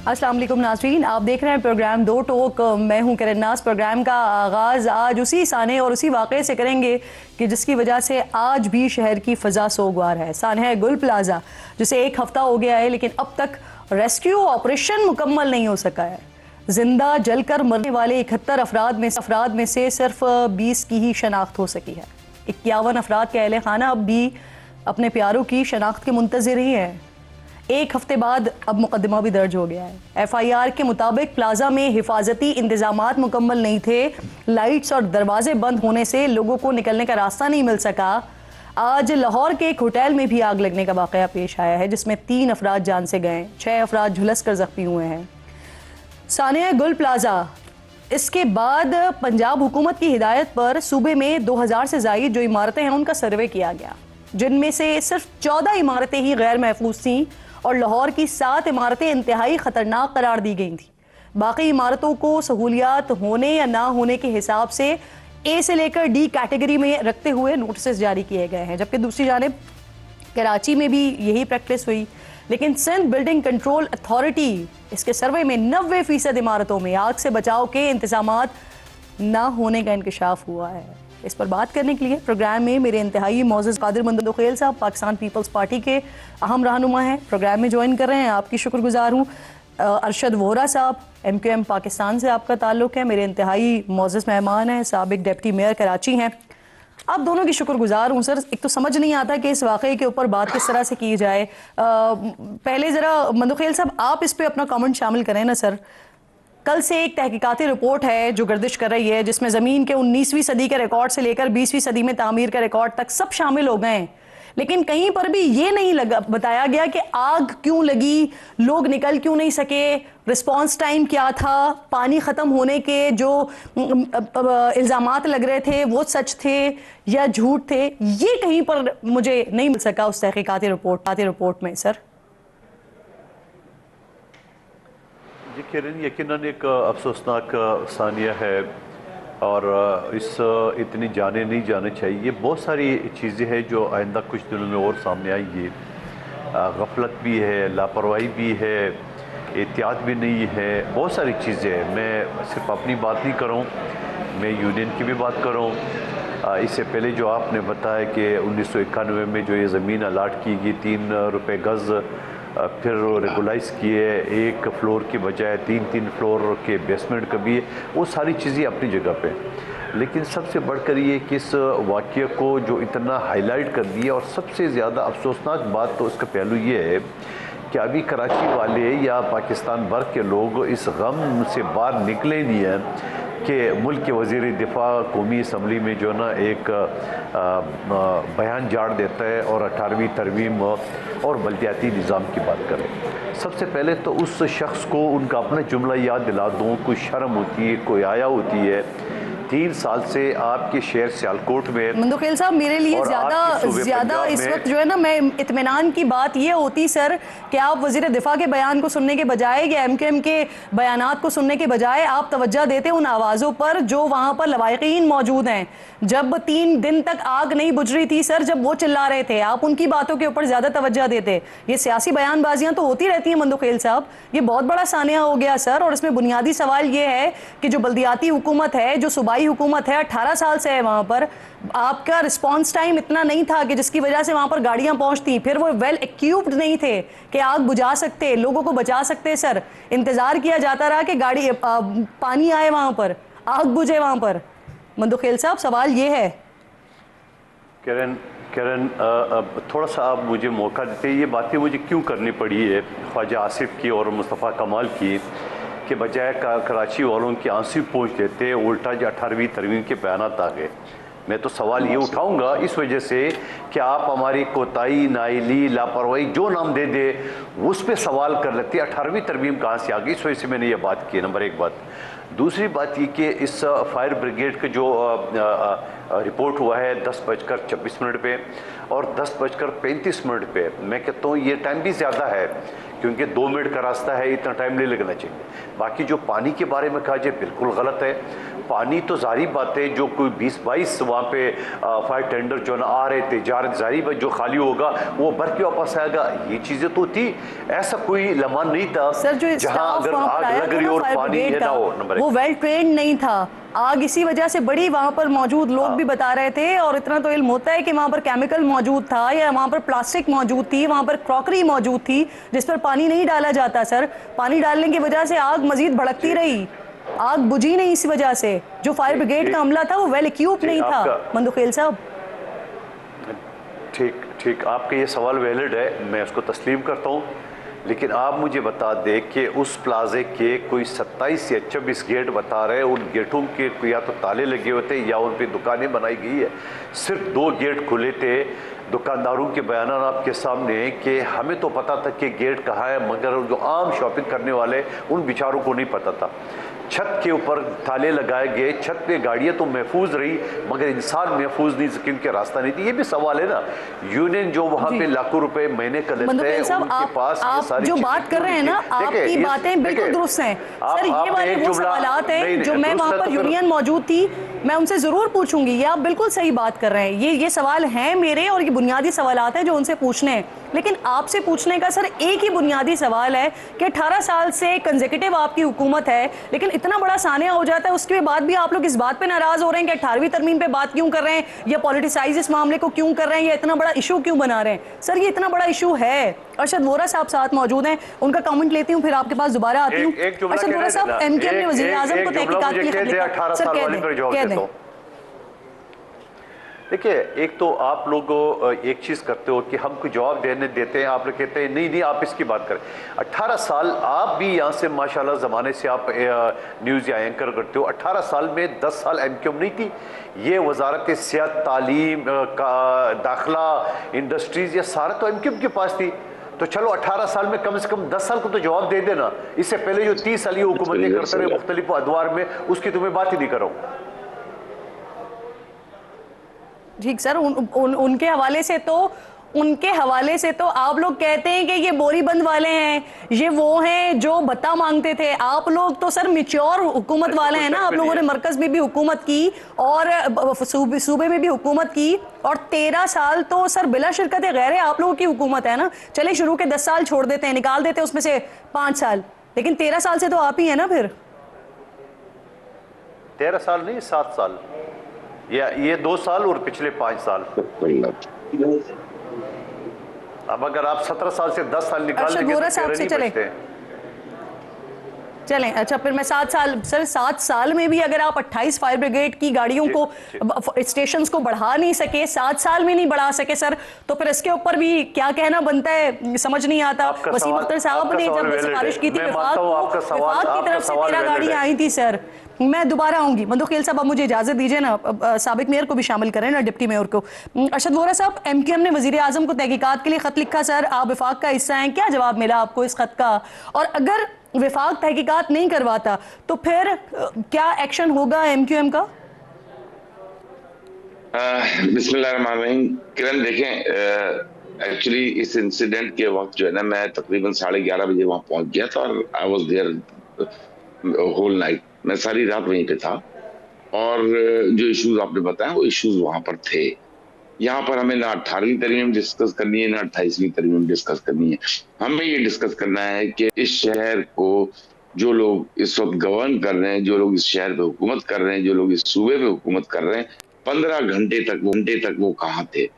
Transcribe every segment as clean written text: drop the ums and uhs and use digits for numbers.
अस्सलाम वालेकुम नाज़रीन, आप देख रहे हैं प्रोग्राम दो टोक। मैं हूं किरण नाज। प्रोग्राम का आगाज़ आज उसी साने और उसी वाक़े से करेंगे कि जिसकी वजह से आज भी शहर की फ़ज़ा सोगवार है। साने गुल प्लाजा, जिसे एक हफ़्ता हो गया है लेकिन अब तक रेस्क्यू ऑपरेशन मुकम्मल नहीं हो सका है। जिंदा जलकर मरने वाले 71 अफराद में से सिर्फ 20 की ही शनाख्त हो सकी है। 51 अफराद के अहले खाना अब भी अपने प्यारों की शनाख्त के मुंतज़िर ही हैं। एक हफ्ते बाद अब मुकदमा भी दर्ज हो गया है। FIR के मुताबिक प्लाजा में हिफाजती इंतजामात मुकम्मल नहीं थे। लाइट्स और दरवाजे बंद होने से लोगों को निकलने का रास्ता नहीं मिल सका। आज लाहौर के एक होटल में भी आग लगने का वाक़या पेश आया है, जिसमें 3 अफराद जान से गए, 6 अफराद झुलस कर जख्मी हुए हैं। सानिया गुल प्लाजा। इसके बाद पंजाब हुकूमत की हिदायत पर सूबे में 2000 से ज़ायद जो इमारतें हैं उनका सर्वे किया गया, जिनमें से सिर्फ 14 इमारतें ही गैर महफूज थीं और लाहौर की 7 इमारतें इंतहाई ख़तरनाक करार दी गई थी। बाकी इमारतों को सहूलियात होने या ना होने के हिसाब से A से लेकर D कैटेगरी में रखते हुए नोटिस जारी किए गए हैं, जबकि दूसरी जानिब कराची में भी यही प्रैक्टिस हुई। लेकिन सिंध बिल्डिंग कंट्रोल अथॉरिटी इसके सर्वे में 90% इमारतों में आग से बचाव के इंतजामात ना होने का इंकशाफ हुआ है। इस पर बात करने के लिए प्रोग्राम में मेरे इंतहाई मोअज़्ज़ज़ कादिर मंदोखेल साहब, पाकिस्तान पीपल्स पार्टी के अहम रहनुमा हैं, प्रोग्राम में ज्वाइन कर रहे हैं। आपकी शुक्रगुजार हूँ। अरशद वोहरा साहब, MQM पाकिस्तान से आपका ताल्लुक़ है, मेरे इंतहाई मोअज़्ज़ज़ मेहमान हैं, साबिक डिप्टी मेयर कराची हैं। आप दोनों की शुक्रगुजार हूँ सर। एक तो समझ नहीं आता कि इस वाक़े के ऊपर बात किस तरह से की जाए। पहले ज़रा मंदोखेल साहब आप इस पर अपना कमेंट शामिल करें ना सर। कल से एक तहकीकाती रिपोर्ट है जो गर्दिश कर रही है, जिसमें ज़मीन के 19वीं सदी के रिकॉर्ड से लेकर 20वीं सदी में तामीर के रिकॉर्ड तक सब शामिल हो गए हैं, लेकिन कहीं पर भी ये नहीं बताया गया कि आग क्यों लगी, लोग निकल क्यों नहीं सके, रिस्पांस टाइम क्या था, पानी ख़त्म होने के जो इल्ज़ामात लग रहे थे वो सच थे या झूठ थे। ये कहीं पर मुझे नहीं मिल सका उस तहकीकाती रिपोर्ट में सर। जी किरण, यकीनन एक अफसोसनाक सानिया है और इस इतनी जाने नहीं जाने चाहिए। बहुत सारी चीज़ें हैं जो आइंदा कुछ दिनों में और सामने आएंगी। गफलत भी है, लापरवाही भी है, एहतियात भी नहीं है, बहुत सारी चीज़ें हैं। मैं सिर्फ अपनी बात नहीं करूँ, मैं यूनियन की भी बात करूँ। इससे पहले जो आपने बताया कि 1991 में जो ये ज़मीन अलाट की गई 3 रुपये गज़, फिर रेगुलाइज किए, एक फ्लोर की बजाय 3 फ्लोर के बेसमेंट का भी है, वो सारी चीज़ें अपनी जगह पे। लेकिन सबसे बढ़कर ये कि इस वाक़ये को जो इतना हाईलाइट कर दिया, और सबसे ज़्यादा अफसोसनाक बात तो इसका पहलू ये है कि अभी कराची वाले या पाकिस्तान भर के लोग इस गम से बाहर निकले नहीं हैं कि मुल्क के वज़ीर दिफा कौमी असम्बली में जो ना एक बयान झाड़ देता है और 18वीं तरमीम और बल्दियाती निज़ाम की बात करें। सबसे पहले तो उस शख्स को उनका अपना जुमला याद दिला दूँ। कोई शर्म होती है, कोई आया होती है। 3 साल से आपके शहर सियालकोट में मंदोखेल साहब, मेरे लिए ज़्यादा इस वक्त जो है ना, मैं इत्मीनान की बात ये होती सर कि आप वज़ीर दिफा के बयान को सुनने के बजाय या MQM के बयानात को सुनने के बजाय आप तवज्जो देते उन आवाज़ों पर जो वहाँ पर लवाहिकीन मौजूद हैं। जब 3 दिन तक आग नहीं बुझ रही थी सर, जब वो चिल्ला रहे थे, आप उनकी बातों के ऊपर ज़्यादा तवज्जो देते। ये सियासी बयानबाजियाँ तो होती रहती हैं मंदोखेल साहब, ये बहुत बड़ा सानिया हो गया सर। और इसमें बुनियादी सवाल ये है कि जो बल्दियाती हुकूमत है, जो सूबाई हुकूमत है, 18 साल से है वहाँ पर, आपका रिस्पांस टाइम इतना नहीं था कि जिसकी वजह से वहाँ पर गाड़ियाँ पहुँचती, फिर वो वेल इक्विप्ड नहीं थे कि आग बुझा सकते, लोगों को बचा सकते सर। इंतज़ार किया जाता रहा कि गाड़ी पानी आए वहाँ पर, आग बुझे वहाँ पर। मंदोखेल साहब, सवाल ये है। किरण, थोड़ा सा आप मुझे मौका देते, ये बातें मुझे क्यों करनी पड़ी है ख्वाजा आसिफ की और मुस्तफ़ा कमाल की, के बजाय कराची वालों की आंसू पोंछ देते, उल्टा जो 18वीं तरमीम के बयानात आ गए। मैं तो सवाल ये उठाऊंगा इस वजह से कि आप हमारी कोताही, नाइली, लापरवाही जो नाम दे दे उस पर सवाल कर लेते। 18वीं तरमीम कहाँ से आ गई, इस वजह से मैंने ये बात की। नंबर 1 बात। दूसरी बात ये कि इस फायर ब्रिगेड का जो रिपोर्ट हुआ है 10:26 पे और 10:35 पे, मैं कहता हूँ ये टाइम भी ज़्यादा है, क्योंकि 2 मिनट का रास्ता है, इतना टाइम नहीं लगना चाहिए। बाकी जो पानी के बारे में कहा जाए, बिल्कुल गलत है। पानी तो जारी बात है, जो कोई 20-22 वहाँ पे फायर टेंडर जो ना आ रहे थे, जारी जो खाली होगा वो भर के वापस आएगा, ये चीजें तो थी। ऐसा कोई लम्हा नहीं था सर जो जहाँ अगर आग लग रही और पानी है ना हो। नंबर वो वेल ट्रेंड नहीं था। आग इसी वजह से बड़ी, वहां पर मौजूद लोग भी बता रहे थे, और इतना तो इल्म होता है कि वहां पर केमिकल मौजूद था, या वहां पर प्लास्टिक मौजूद थी, वहां पर क्रॉकरी मौजूद थी जिस पर पानी नहीं डाला जाता। सर पानी डालने की वजह से आग मजीद भड़कती रही, आग बुझी नहीं। इसी वजह से जो फायर ब्रिगेड का अमला था वो वेल इक्विप्ड नहीं था। मंदुखेल साहब, ठीक ठीक, आपका ये सवाल वैलिड है, मैं उसको तस्लीम करता हूँ, लेकिन आप मुझे बता दें कि उस प्लाजे के कोई 27 या 26 गेट बता रहे हैं, उन गेटों के या तो ताले लगे हुए थे या उन पे दुकानें बनाई गई है। सिर्फ 2 गेट खुले थे। दुकानदारों के बयान आपके सामने कि हमें तो पता था कि गेट कहाँ है, मगर जो आम शॉपिंग करने वाले उन बेचारों को नहीं पता था। छत के ऊपर ताले लगाए गए, छत पे गाड़ियां तो महफूज रही मगर इंसान महफूज नहीं, क्योंकि रास्ता नहीं थी। ये भी सवाल है ना, यूनियन जो वहाँ पे लाखों रुपए महीने का लेते हैं, उनके पास ये सारी जो बात कर रहे हैं ना, आपकी बातें बिल्कुल दुरुस्त हैं सर। ये वाले वो सवालात हैं जो मैं वहाँ पर यूनियन मौजूद थी, मैं उनसे जरूर पूछूंगी। ये आप बिल्कुल सही बात कर रहे हैं, ये सवाल हैं मेरे, और ये बुनियादी सवालात हैं जो उनसे पूछने हैं। लेकिन आपसे पूछने का सर एक ही बुनियादी सवाल है कि 18 साल से कंसेक्यूटिव आपकी हुकूमत है, लेकिन इतना बड़ा सानिया हो जाता है, उसके बाद भी आप लोग इस बात पे नाराज हो रहे हैं कि 18वीं तरमीम पे बात क्यों कर रहे हैं, या पॉलिटिसाइज इस मामले को क्यों कर रहे हैं, या इतना बड़ा इशू क्यों बना रहे हैं। सर ये इतना बड़ा इशू है। अरशद वोरा साहब साथ मौजूद हैं, उनका कमेंट लेती हूँ, फिर आपके पास दोबारा आती हूँ। अरशद वोरा साहब, एमक्यूएम ने वज़ीर आज़म को तहकीकात के लिए खत लिखा। सर कह दें। देखिए, एक तो आप लोग एक चीज़ करते हो कि हमको जवाब देते हैं, आप लोग कहते हैं नहीं आप इसकी बात करें। 18 साल आप भी यहाँ से माशाल्लाह ज़माने से आप न्यूज़ या एंकर करते हो। 18 साल में 10 साल एमक्यूएम नहीं थी, ये वजारत सेहत, तालीम, दाखिला, इंडस्ट्रीज़, ये सारा तो एमक्यूएम के पास थी। तो चलो 18 साल में कम से कम 10 साल को तो जवाब दे देना। इससे पहले जो 30 साल ये हुकूमतें करते रहे मुख्तलिफ अदवार में, उसकी तुम्हें बात ही नहीं करो। ठीक सर, उनके हवाले से तो आप लोग कहते हैं कि ये बोरीबंद वाले हैं, ये वो हैं जो भत्ता मांगते थे। आप लोग तो सर मैच्योर हुकूमत वाले हैं ना, आप लोगों ने मरकज में भी हुकूमत की और सूबे में भी हुकूमत की, और 13 साल तो सर बिला शिरकत गैर आप लोगों की हुकूमत है ना। चले शुरू के 10 साल छोड़ देते हैं, निकाल देते हैं उसमें से 5 साल, लेकिन 13 साल से तो आप ही है ना। फिर 13 साल नहीं, 7 साल, या ये 2 साल और पिछले 5 साल। अब अगर आप 17 साल से 10 साल निकाल लेंगे तो 13 नहीं बचते हैं। चलें, अच्छा फिर मैं 7 साल, सर 7 साल में भी अगर आप 28 फायर ब्रिगेड की गाड़ियों को, स्टेशंस को बढ़ा नहीं सके, 7 साल में नहीं बढ़ा सके सर, तो फिर इसके ऊपर भी क्या कहना बनता है, समझ नहीं आता। वसीम अख्तर साहब ने जब सिफारिश की थी विफाक की तरफ से 13 गाड़ियां आई थी सर। मैं दोबारा आऊंगी। मंदुखेल साहब, आप मुझे इजाजत दीजिए ना, साबिक मेयर को भी शामिल करें ना, डिप्टी मेयर को। अरशद वोरा साहब, एमक्यूएम ने वजीर आजम को तहकीकात के लिए खत लिखा सर, आप विफाक का हिस्सा हैं, क्या जवाब मिला आपको इस खत का? और अगर विफाक तहकीकात नहीं करवाता तो फिर क्या एक्शन होगा एमक्यूएम का? बिस्मिल्लाहिर्रहमानिर्रहीम। किरण देखें, एक्चुअली इस इंसिडेंट के वक्त जो है ना, मैं तकरीबन 11:30 बजे वहां पहुंच गया था और I was there whole night. मैं सारी रात वहीं पे था, और जो इश्यूज आपने बताया वो इश्यूज वहां पर थे। यहाँ पर हमें ना 18वीं तरमीम डिस्कस करनी है, ना 28वीं तरमीम डिस्कस करनी है। हमें ये डिस्कस करना है कि इस शहर को जो लोग इस वक्त गवर्न कर रहे हैं, जो लोग इस शहर पे हुकूमत कर रहे हैं, जो लोग इस सूबे पे हुकूमत कर रहे हैं, 15 घंटे तक वो कहाँ थे।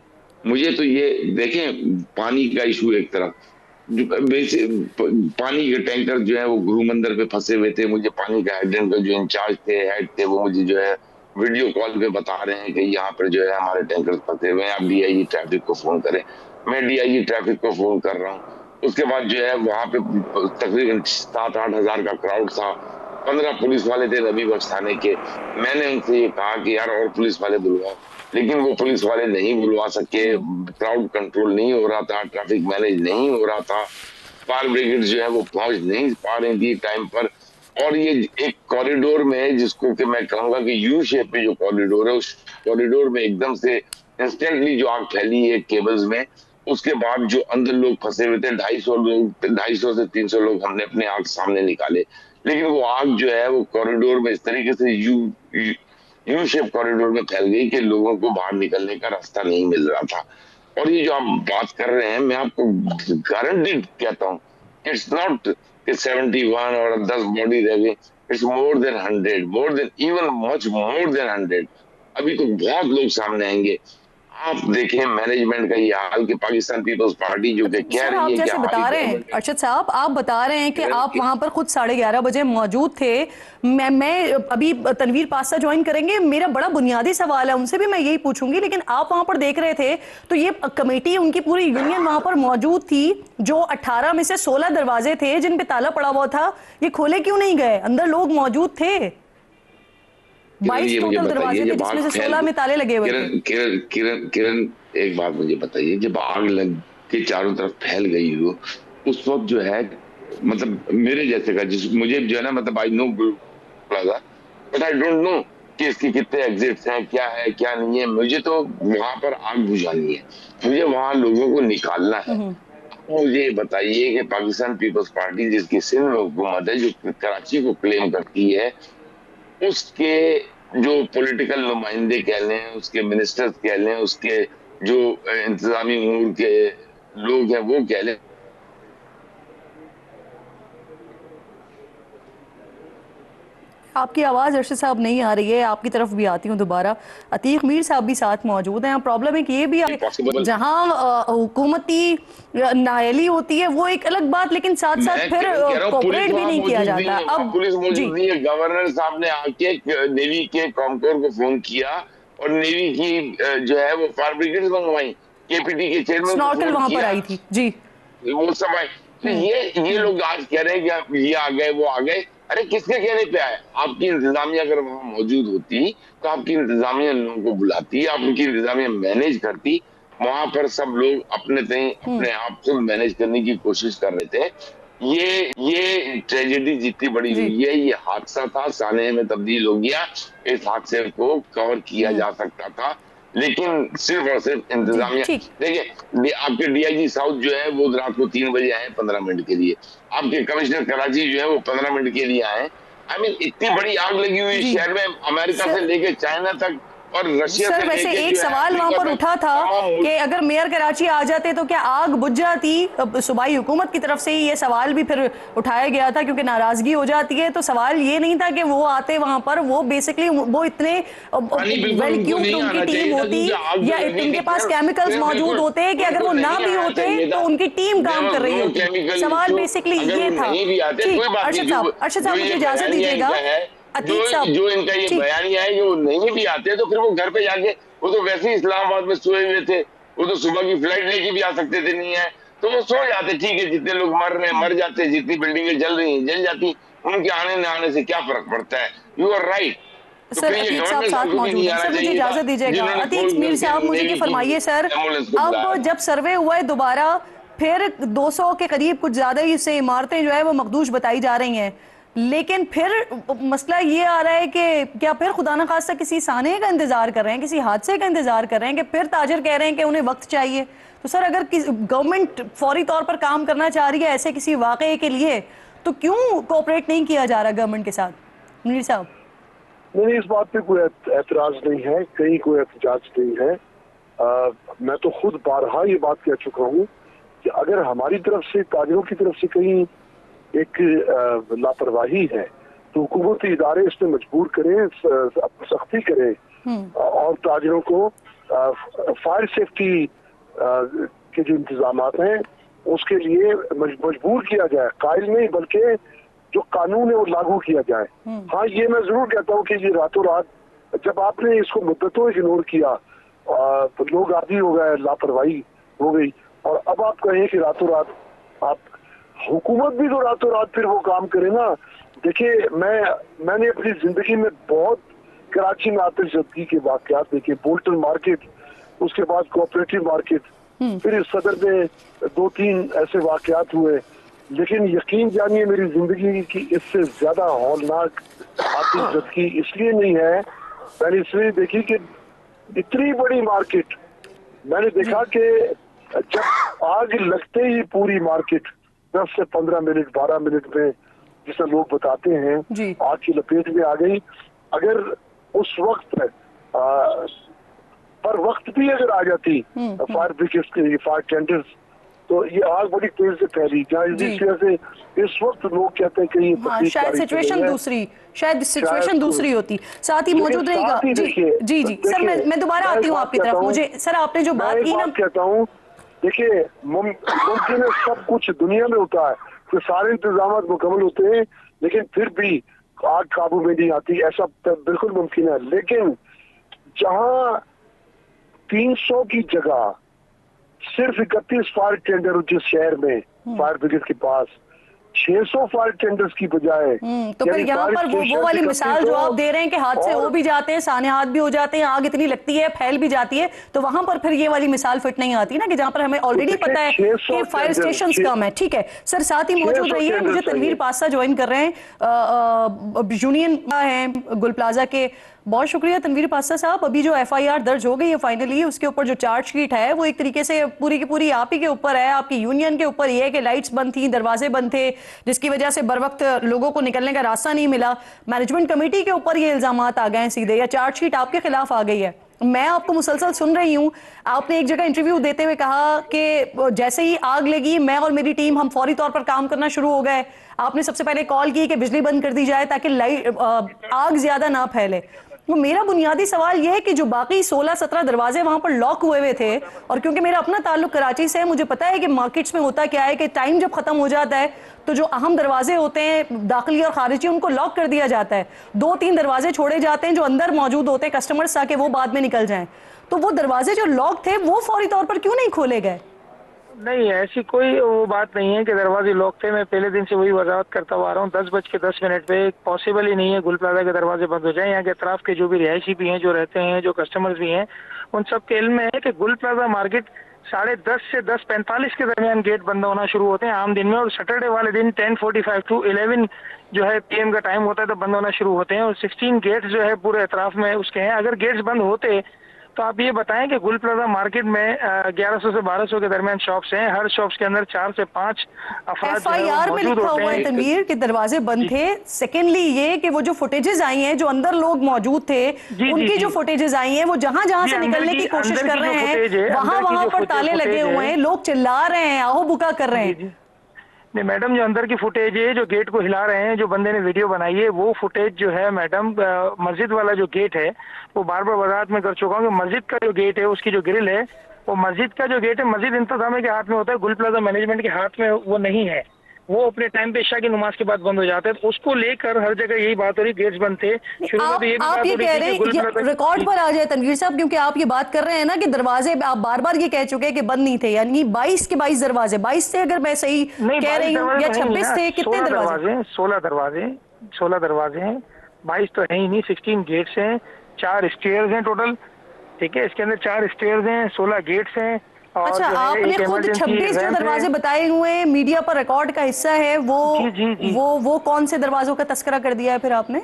मुझे तो ये देखें, पानी का इशू एक तरफ, पानी के टैंकर जो है वो गुरु मंदिर पे फंसे हुए थे। मुझे पानी का हाइड्रेंट का जो इंचार्ज थे, हेड थे, वो मुझे जो है वीडियो कॉल पे बता रहे हैं कि यहाँ पर जो है हमारे टैंकर फंसे हुए हैं, आप डीआईजी ट्रैफिक को फोन करें। मैं डीआईजी ट्रैफिक को फोन कर रहा हूँ। उसके बाद जो है वहां पे तकरीबन 7-8 हजार का क्राउड था। 15 पुलिस वाले थे नबी बख्श थाने के। मैंने उनसे ये कहा कि यार और पुलिस वाले बुलवाओ, लेकिन वो पुलिस वाले नहीं बुलवा सके। क्राउड कंट्रोल नहीं हो रहा था, ट्रैफिक मैनेज नहीं हो रहा था, फायर ब्रिगेड जो है वो पहुंच नहीं पा रही थी टाइम पर। और ये एक कॉरिडोर में है जिसको कि मैं कहूंगा कि यू शेप में जो कॉरिडोर है, उस कॉरिडोर में एकदम से इंस्टेंटली जो आग फैली है केबल्स में। उसके बाद जो अंदर लोग फंसे हुए थे, 250 से 300 लोग हमने अपने आग सामने निकाले। लेकिन वो आग जो है वो कॉरिडोर में इस तरीके से यू शेप कॉरिडोर में फैल गई कि लोगों को बाहर निकलने का रास्ता नहीं मिल रहा था। और ये जो आप बात कर रहे हैं, मैं आपको गारंटी कहता हूँ, इट्स नॉट 71 और 10 बॉडी रह गई, it's more than 100, more than, even much more than 100। अभी तो बहुत लोग सामने आएंगे। आप देखें मैनेजमेंट का ये हाल कि पाकिस्तान पीपल्स पार्टी जो कि कह सर रही आप है कि जैसे बता हमारी रहे हैं, गवर्नमेंट अरशद साहब आप बता रहे हैं कि किरण आप वहां पर खुद 11:30 बजे मौजूद थे। मैं अभी तनवीर पास्ता ज्वाइन करेंगे, मेरा बड़ा बुनियादी सवाल है, उनसे भी मैं यही पूछूंगी, लेकिन आप वहां पर देख रहे थे तो ये कमेटी, उनकी पूरी यूनियन वहां पर मौजूद थी, जो 18 में से 16 दरवाजे थे जिन पे ताला पड़ा हुआ था, ये खोले क्यों नहीं गए? अंदर लोग मौजूद थे, 22 ये मुझे टोटल दरवाजे बताइए, थे जब आग जिसमें से फैल 16 में ताले लगे हुए थे। किरण किरण किरण किरण एक बात मुझे बताइए, जब आग लग के चारों तरफ फैल गई हो, उस वक्त जो है, मतलब मेरे जैसे का, जिस मुझे जो है ना, मतलब I know plaza, but I don't know कि इसके कितने एग्जिट्स हैं, क्या है क्या नहीं है। मुझे तो वहां पर आग बुझानी है, मुझे वहां लोगों को निकालना है। मुझे बताइए कि पाकिस्तान पीपल्स पार्टी, जिसकी सिंध में हुकूमत है, जो कराची को क्लेम करती है, उसके जो पॉलिटिकल नुमाइंदे कह लें, उसके मिनिस्टर्स कह लें, उसके जो इंतजामी उमूर के लोग हैं वो कह लें, आपकी आवाज़ अरशद साहब नहीं आ रही है, आपकी तरफ भी आती हूँ दोबारा। अतीक मीर साहब भी साथ मौजूद हैं। प्रॉब्लम एक ये भी है, पॉसिबल। जहाँ हुकूमती नाअहली होती है वो एक अलग बात, लेकिन साथ साथ मैं फिर कह रहा हूँ पुलिस कोऑपरेट भी वहां नहीं किया मौजूद नहीं जाता। है, वहां अब पुलिस जी, मौजूद नहीं है। गवर्नर साहब ने आके नेवी के कॉमकोर को फोन किया और नेवी की जो है वो फायर ब्रिगेड मंगवाई, केपीटी के चेयरमैन को स्नॉर्कल फोन वहां पर किया, आई थी जी। वो सब आए। तो ये लोग आज कह रहे हैं कि ये आ गए वो आ गए। अरे किसके कहने पे आए? आपकी इंतजामिया अगर वहां मौजूद होती तो आपकी इंतजामिया लोगों को बुलाती, आपकी इंतजामिया मैनेज करती। वहां पर सब लोग अपने आप को मैनेज करने की कोशिश कर रहे थे। ये ट्रेजेडी जितनी बड़ी जी हुई है, ये हादसा था, सानहे में तब्दील हो गया। इस हादसे को कवर किया जा सकता था, लेकिन सिर्फ और सिर्फ जी इंतजामिया। ठीक। देखिए, आपके डीआईजी साउथ जो है वो रात को 3 बजे आए 15 मिनट के लिए। आपके कमिश्नर कराची जो है वो 15 मिनट के लिए आए। आई मीन इतनी बड़ी आग लगी हुई जी शहर में, अमेरिका से सर, लेके चाइना तक और रशिया सर से वैसे लेके एक जो है सवाल वहां अफ्रीका पर तक, उठा था तमाम कि मुल्क। अगर मेयर कराची आ जाते तो क्या आग बुझ जाती? अब सूबाई हुकूमत की तरफ से ही ये सवाल भी फिर उठाया गया था, क्योंकि नाराजगी हो जाती है। तो सवाल ये नहीं था कि वो आते वहां पर, वो बेसिकली वो इतने पानी बिल्कुल वेल उनको इक्विप्ड नहीं उनकी आना टीम चाहिए था, होती, क्योंकि आग या जो लगी उनके थी पास केमिकल्स मौजूद बिल्कुल होते कि अगर उनको वो ना नहीं भी आना होते चाहिए तो था। उनकी टीम काम कर रही नो होती। केमिकल सवाल इशू, बेसिकली अगर ये वो था। नहीं भी आते ठीक, कोई बात नहीं। अरशद साहब जो मुझे ये इजाजत बयानिया दीजिएगा। इनका है, अतीक साहब, जो इनका ये ठीक, बयानिया है कि वो नहीं भी आते तो फिर वो घर पे जाके, वो तो वैसे ही इस्लामाबाद में सोए हुए थे, वो तो सुबह की फ्लाइट लेके भी आ सकते थे, नहीं है तो वो सो जाते। ठीक है, जितने लोग मर रहे हैं मर जाते, जितनी बिल्डिंगें जल रही हैं जल जाती, उनके आने न आने से क्या फर्क पड़ता है? You are right. तो सर फिर ये अतीक साहब गवर्नर साहब साथ को भी मौजूद नहीं हैं। आना सर मुझे चाहिए था, इजाजत दीजिएगा। जिन्होंने अतीक फोन मीर करके साहब मुझे ये नेवी फरमाइए की सर, एम्बुलेंस को बुलाया अब था। जब सर्वे हुआ है दोबारा, फिर 200 के करीब कुछ ज्यादा ही से इमारतें जो है वो मखदूश बताई जा रही हैं, लेकिन फिर मसला ये आ रहा है कि क्या फिर खुदा न खास्ता किसी साने का इंतजार कर रहे हैं, किसी हादसे का इंतजार कर रहे हैं, कि फिर ताजर कह रहे हैं कि उन्हें वक्त चाहिए? तो सर अगर गवर्नमेंट फौरी तौर पर काम करना चाह रही है ऐसे किसी वाकये के लिए, तो क्यों कोऑपरेट नहीं किया जा रहा गवर्नमेंट के साथ? मुनीर साहब। नहीं, इस बात पे कोई एतराज नहीं है, कहीं कोई एहतजाज नहीं है। मैं तो खुद बारहा ये बात कह चुका हूँ कि अगर हमारी तरफ से, ताजरों की तरफ से कहीं एक लापरवाही है तो हुकूमती इदारे इस पे मजबूर करें, सख्ती करें और ताजरों को फायर सेफ्टी के जो इंतजाम हैं उसके लिए मजबूर किया जाए। कायल नहीं बल्कि जो कानून है वो लागू किया जाए। हाँ, ये मैं जरूर कहता हूँ कि ये रातों रात, जब आपने इसको मुद्दतों इग्नोर किया तो लोग आदी हो गए, लापरवाही हो गई, और अब आप कहें कि रातों रात आप, हुकूमत भी तो रातों रात फिर वो काम करे ना। देखिए, मैंने अपनी जिंदगी में बहुत कराची में आतिशजदगी के वाकयात देखे, बोल्टन मार्केट, उसके बाद कोऑपरेटिव मार्केट, फिर इस सदर में 2-3 ऐसे वाकयात हुए, लेकिन यकीन जानिए मेरी जिंदगी की इससे ज्यादा हौलनाक आतिशजदगी इसलिए नहीं है। मैंने इसलिए देखी कि इतनी बड़ी मार्केट, मैंने देखा कि जब आग लगते ही पूरी मार्केट 10 से 15 मिनट 12 मिनट में, जिसे लोग बताते हैं, आग की लपेट में आ गई। अगर उस वक्त पर वक्त भी अगर आ जाती फायर ब्रिगेड के फायर टेंडर्स, तो ये आग बड़ी तेज से फैली, जहाँ इस वजह से इस वक्त लोग कहते हैं कि ये शायद सिचुएशन दूसरी होती। साथ ही मौजूद रहेगा जी सर, मैं दोबारा आती हूँ आपकी तरफ। मुझे सर आपने जो बात की ना, कहता हूँ देखिए मुमकिन है सब कुछ दुनिया में होता है कि सारे इंतजाम मुकम्मल होते हैं लेकिन फिर भी आग काबू में नहीं आती, ऐसा बिल्कुल मुमकिन है। लेकिन जहां 300 की जगह सिर्फ 31 फायर टेंडर जिस शहर में फायर ब्रिगेड के पास 600 फायर टेंडर्स की बजाय, तो फिर यहाँ पर वो वाली मिसाल जो आप दे रहे हैं कि हादसे हो भी जाते हैं, साने हाथ भी हो जाते हैं, आग इतनी लगती है, फैल भी जाती है, तो वहां पर फिर ये वाली मिसाल फिट नहीं आती ना, कि जहां पर हमें ऑलरेडी पता है कि फायर स्टेशंस कम है। ठीक है सर, साथ ही मौजूद रहिए। मुझे तनवीर पासा ज्वाइन कर रहे हैं, यूनियन है गुल प्लाजा के। बहुत शुक्रिया तनवीर पासा साहब। अभी जो FIR दर्ज हो गई है फाइनली, उसके ऊपर जो चार्जशीट है वो एक तरीके से पूरी की पूरी आप ही के ऊपर है, आपकी यूनियन के ऊपर ये है कि लाइट्स बंद थी, दरवाजे बंद थे, जिसकी वजह से बर वक्त लोगों को निकलने का रास्ता नहीं मिला। मैनेजमेंट कमेटी के ऊपर ये इल्जामात आ गए हैं सीधे, या चार्जशीट आपके खिलाफ आ गई है। मैं आपको मुसलसल सुन रही हूँ, आपने एक जगह इंटरव्यू देते हुए कहा कि जैसे ही आग लगी मैं और मेरी टीम हम फौरी तौर पर काम करना शुरू हो गए। आपने सबसे पहले कॉल की कि बिजली बंद कर दी जाए ताकि आग ज्यादा ना फैले। वो मेरा बुनियादी सवाल यह है कि जो बाकी 16-17 दरवाजे वहां पर लॉक हुए हुए थे, और क्योंकि मेरा अपना ताल्लुक कराची से है, मुझे पता है कि मार्केट्स में होता क्या है कि टाइम जब खत्म हो जाता है तो जो अहम दरवाजे होते हैं दाखिली और खारिजी, उनको लॉक कर दिया जाता है। 2-3 दरवाजे छोड़े जाते हैं जो अंदर मौजूद होते हैं कस्टमर्स, ताकि वो बाद में निकल जाएं। तो वो दरवाजे जो लॉक थे वो फौरी तौर पर क्यों नहीं खोले गए? नहीं, ऐसी कोई वो बात नहीं है कि दरवाजे लॉक थे। मैं पहले दिन से वही वजाहत करता हुआ रहा हूँ। 10:10 पे पॉसिबल ही नहीं है गुल प्लाजा के दरवाजे बंद हो जाए। यहाँ के अतराफ के जो भी रिहायशी भी हैं, जो रहते हैं, जो कस्टमर्स भी हैं, उन सब के इल्म में है कि गुल प्लाजा मार्केट 10:30 से 10:45 के दरमियान गेट बंद होना शुरू होते हैं आम दिन में, और सैटरडे वाले दिन 10:45 to 11 जो है PM का टाइम होता है तो बंद होना शुरू होते हैं। और 16 गेट्स जो है पूरे अतराफ में उसके हैं। अगर गेट्स बंद होते तो आप ये बताएं कि गुल प्लाजा मार्केट में 1100 से 1200 के दरमियान शॉप्स हैं। हर शॉप्स के अंदर 4 से 5 अफराद FIR में लिखा हुआ है तनवीर के दरवाजे बंद थे। सेकेंडली ये कि वो जो फुटेजेस आई हैं, जो अंदर लोग मौजूद थे, उनकी जो फुटेजेस आई हैं, वो जहां जहां से निकलने की कोशिश कर रहे हैं, वहां पर ताले लगे हुए हैं, लोग चिल्ला रहे हैं, आहो बुका कर रहे हैं। नहीं मैडम, जो अंदर की फुटेज है, जो गेट को हिला रहे हैं, जो बंदे ने वीडियो बनाई है, वो फुटेज जो है मैडम मस्जिद वाला जो गेट है, वो बार बार वजाहत में कर चुका हूँ कि मस्जिद का जो गेट है, उसकी जो ग्रिल है, वो मस्जिद का जो गेट है मस्जिद इंतजामिया के हाथ में होता है, गुल प्लाजा मैनेजमेंट के हाथ में वो नहीं है। वो अपने टाइम पे इशा की नमाज के बाद बंद हो जाते हैं। तो उसको लेकर हर जगह यही बात हो रही, गेट्स बंद थे शुरू में। तो ये आप ये कह रहे हैं, रिकॉर्ड पर आ जाए तनवीर साहब, क्योंकि आप ये बात कर रहे हैं ना कि दरवाजे आप बार बार ये कह चुके हैं कि बंद नहीं थे, यानी 22 के 22 दरवाजे, 22 से अगर मैं सही कह रही हूँ, या 26 थे, कितने दरवाजे? 16 दरवाजे हैं, 22 तो है ही नहीं। 16 गेट्स हैं, 4 स्टेयर्स हैं टोटल, ठीक है। इसके अंदर 4 स्टेयर्स हैं, 16 गेट्स हैं। अच्छा, आपने खुद 26 जो दरवाजे बताए हुए हैं, मीडिया पर रिकॉर्ड का हिस्सा है, वो कौन से दरवाजों का तस्करा कर दिया है फिर आपने?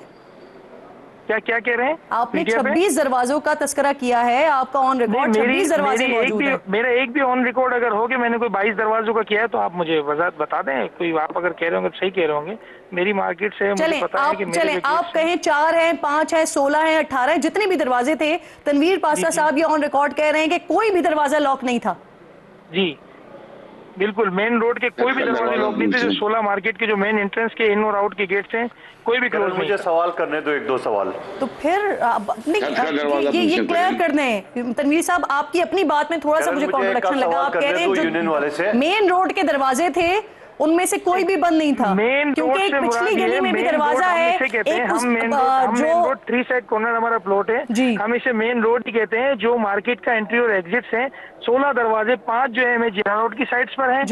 क्या कह रहे हैं? आपने 26 दरवाजों का तस्करा किया है, आपका ऑन रिकॉर्ड 26 दरवाजे मौजूद हैं। मेरा एक भी ऑन रिकॉर्ड अगर हो कि मैंने कोई 22 दरवाजों का किया है तो आप मुझे वजाहत बता दें। कोई आप अगर कह रहे होंगे तो सही कह रहे होंगे। मेरी मार्केट से मुझे पता है कि आप कहें 4 हैं, 5 हैं, 16 हैं, 18 हैं, जितने भी दरवाजे थे, तनवीर पासा साहब ये ऑन रिकॉर्ड कह रहे हैं कि कोई भी दरवाजा लॉक नहीं था। जी बिल्कुल, मेन रोड के कोई भी दरवाजे लॉक नहीं थे। जो 16 मार्केट के जो मेन एंट्रेंस के इन और आउट के गेट्स हैं, कोई भी क्लोज नहीं। मुझे सवाल करने दो, 1-2 सवाल। तो फिर ये क्लियर कर दें तनवीर साहब, आपकी अपनी बात में थोड़ा सा मुझे कॉन्ट्रडिक्शन लगा। आप कह रहे हैं जो मेन रोड के दरवाजे थे उनमें से कोई भी बंद नहीं था, क्योंकि एक पिछली गली में भी दरवाजा है, एक हम मेन रोड 3 साइड कॉर्नर हमारा प्लॉट है, हम इसे मेन रोड ही कहते हैं। जो मार्केट का एंट्री और एग्जिट्स हैं, 16 दरवाजे, 5 जो है हमें जिना रोड की साइड्स पर हैं,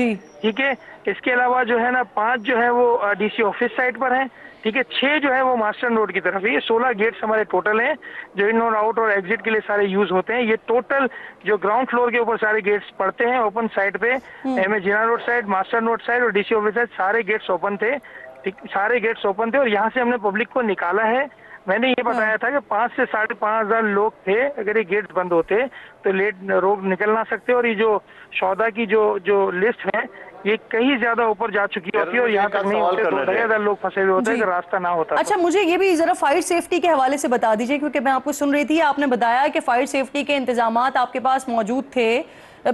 ठीक है। इसके अलावा जो है ना 5 जो है वो DC ऑफिस साइड पर हैं, ठीक है। 6 जो है वो मास्टर रोड की तरफ है। ये 16 गेट्स हमारे टोटल हैं जो इन और आउट और एग्जिट के लिए सारे यूज होते हैं। ये टोटल जो ग्राउंड फ्लोर के ऊपर सारे गेट्स पड़ते हैं ओपन साइड पे, MA Jinnah road side, master road side और DC ऑफिस साइड, सारे गेट्स ओपन थे, ठीक, सारे गेट्स ओपन थे। और यहाँ से हमने पब्लिक को निकाला है मैंने ये बताया था कि 5 से 5,500 लोग थे। अगर ये गेट्स बंद होते तो लोग निकल ना सकते, और ये जो शौदा की जो लिस्ट है ये कहीं ज्यादा ऊपर जा चुकी होती है, और यहाँ तक नहीं होते, 2,500 लोग फंसे हुए होते हैं कि रास्ता ना होता। अच्छा, मुझे ये भी जरा फायर सेफ्टी के हवाले से बता दीजिए, क्योंकि मैं आपको सुन रही थी, आपने बताया कि फायर सेफ्टी के इंतजामात आपके पास मौजूद थे,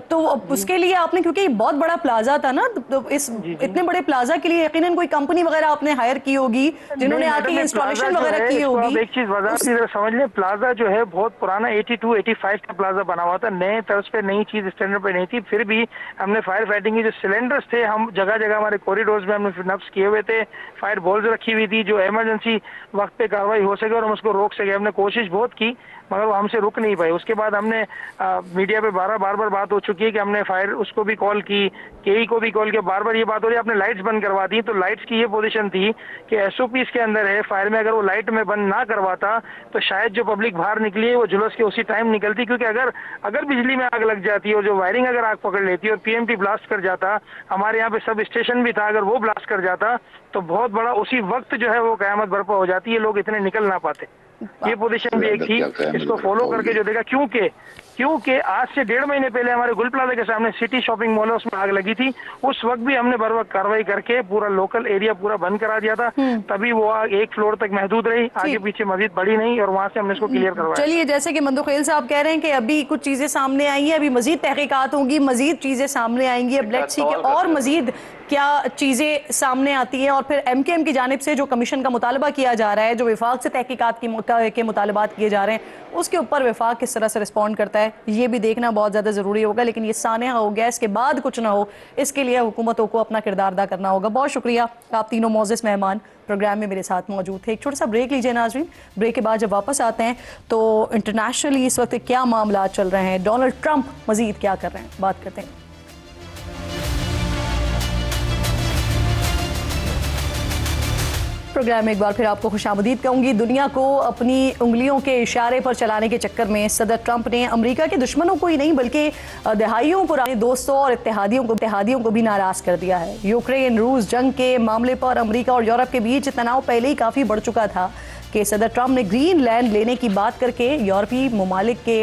तो उसके लिए आपने, क्योंकि बहुत बड़ा प्लाजा था ना, तो इतने बड़े प्लाजा के लिए यकीनन कोई कंपनी वगैरह आपने हायर की होगी जिन्होंने आके इंस्टॉलेशन वगैरह की होगी। एक चीज समझ लें, प्लाजा जो है बहुत पुराना 82-85 का प्लाजा बना हुआ था, नए तर्ज पे, नई चीज स्टैंडर्ड पे नहीं थी। फिर भी हमने फायर फाइटिंग के जो सिलेंडर्स थे, हम जगह जगह हमारे कॉरिडोर्स में हमने नफ्स किए हुए थे, फायर बॉल्स रखी हुई थी जो इमरजेंसी वक्त पे कार्रवाई हो सके और हम उसको रोक सके। हमने कोशिश बहुत की मगर वो हमसे रुक नहीं पाए। उसके बाद हमने मीडिया पे बार बार बात हो चुकी है कि हमने फायर उसको भी कॉल की, केई को भी कॉल किया, बार बार ये बात हो रही है आपने लाइट्स बंद करवा दी। तो लाइट्स की ये पोजीशन थी कि एसओपी के अंदर है फायर में, अगर वो लाइट में बंद ना करवाता तो शायद जो पब्लिक बाहर निकली है वो जुलूस के उसी टाइम निकलती, क्योंकि अगर बिजली में आग लग जाती और जो वायरिंग अगर आग पकड़ लेती और पीएमटी ब्लास्ट कर जाता, हमारे यहाँ पे सब स्टेशन भी था, अगर वो ब्लास्ट कर जाता तो बहुत बड़ा उसी वक्त जो है वो कयामत बर्पा हो जाती है, लोग इतने निकल ना पाते। ये पोजीशन भी एक थी, इसको फॉलो करके जो देखा, क्योंकि आज से 1.5 महीने पहले हमारे गुल प्लाजा के सामने सिटी शॉपिंग मॉल है, उसमें आग लगी थी। उस वक्त भी हमने बर वक्त कार्रवाई करके पूरा लोकल एरिया पूरा बंद करा दिया था, तभी वो आग 1 फ्लोर तक महदूद रही, आगे पीछे मजीद बढ़ी नहीं, और वहां से हमने इसको क्लियर करवाया। चलिए, जैसे कि मंदुखेल साहब कह रहे हैं कि अभी कुछ चीजें सामने आई हैं, अभी मजीद तहकीकात होंगी, मजीद चीजें सामने आएंगी, अब लेट्स सी कि और मजीद क्या चीजें सामने आती हैं, और फिर एमकेएम की जानिब से जो कमीशन का मुतालबा किया जा रहा है, जो विफाक से तहकीकात के मुतालबात किए जा रहे हैं, उसके ऊपर विफाक किस तरह से रिस्पॉन्ड करता है, ये भी देखना बहुत ज़्यादा ज़रूरी होगा। लेकिन ये सानिया हो गया, इसके बाद कुछ ना हो, इसके लिए हुकूमतों को अपना किरदार अदा करना होगा। बहुत शुक्रिया, आप तीनों मोअज़्ज़ज़ मेहमान प्रोग्राम में मेरे साथ मौजूद थे। एक छोटा सा ब्रेक लीजिए नाज़रीन, ब्रेक के बाद जब वापस आते हैं तो इंटरनेशनली इस वक्त क्या मामला चल रहे हैं, डोनाल्ड ट्रंप मजीद क्या कर रहे हैं, बात करते हैं। प्रोग्राम में एक बार फिर आपको खुशामदीद कहूंगी। दुनिया को अपनी उंगलियों के इशारे पर चलाने के चक्कर में सदर ट्रंप ने अमेरिका के दुश्मनों को ही नहीं बल्कि दहाइयों पुराने दोस्तों और इत्तेहादियों को भी नाराज कर दिया है। यूक्रेन रूस जंग के मामले पर अमेरिका और यूरोप के बीच तनाव पहले ही काफ़ी बढ़ चुका था कि सदर ट्रंप ने ग्रीनलैंड लेने की बात करके यूरोपीय ममालिक के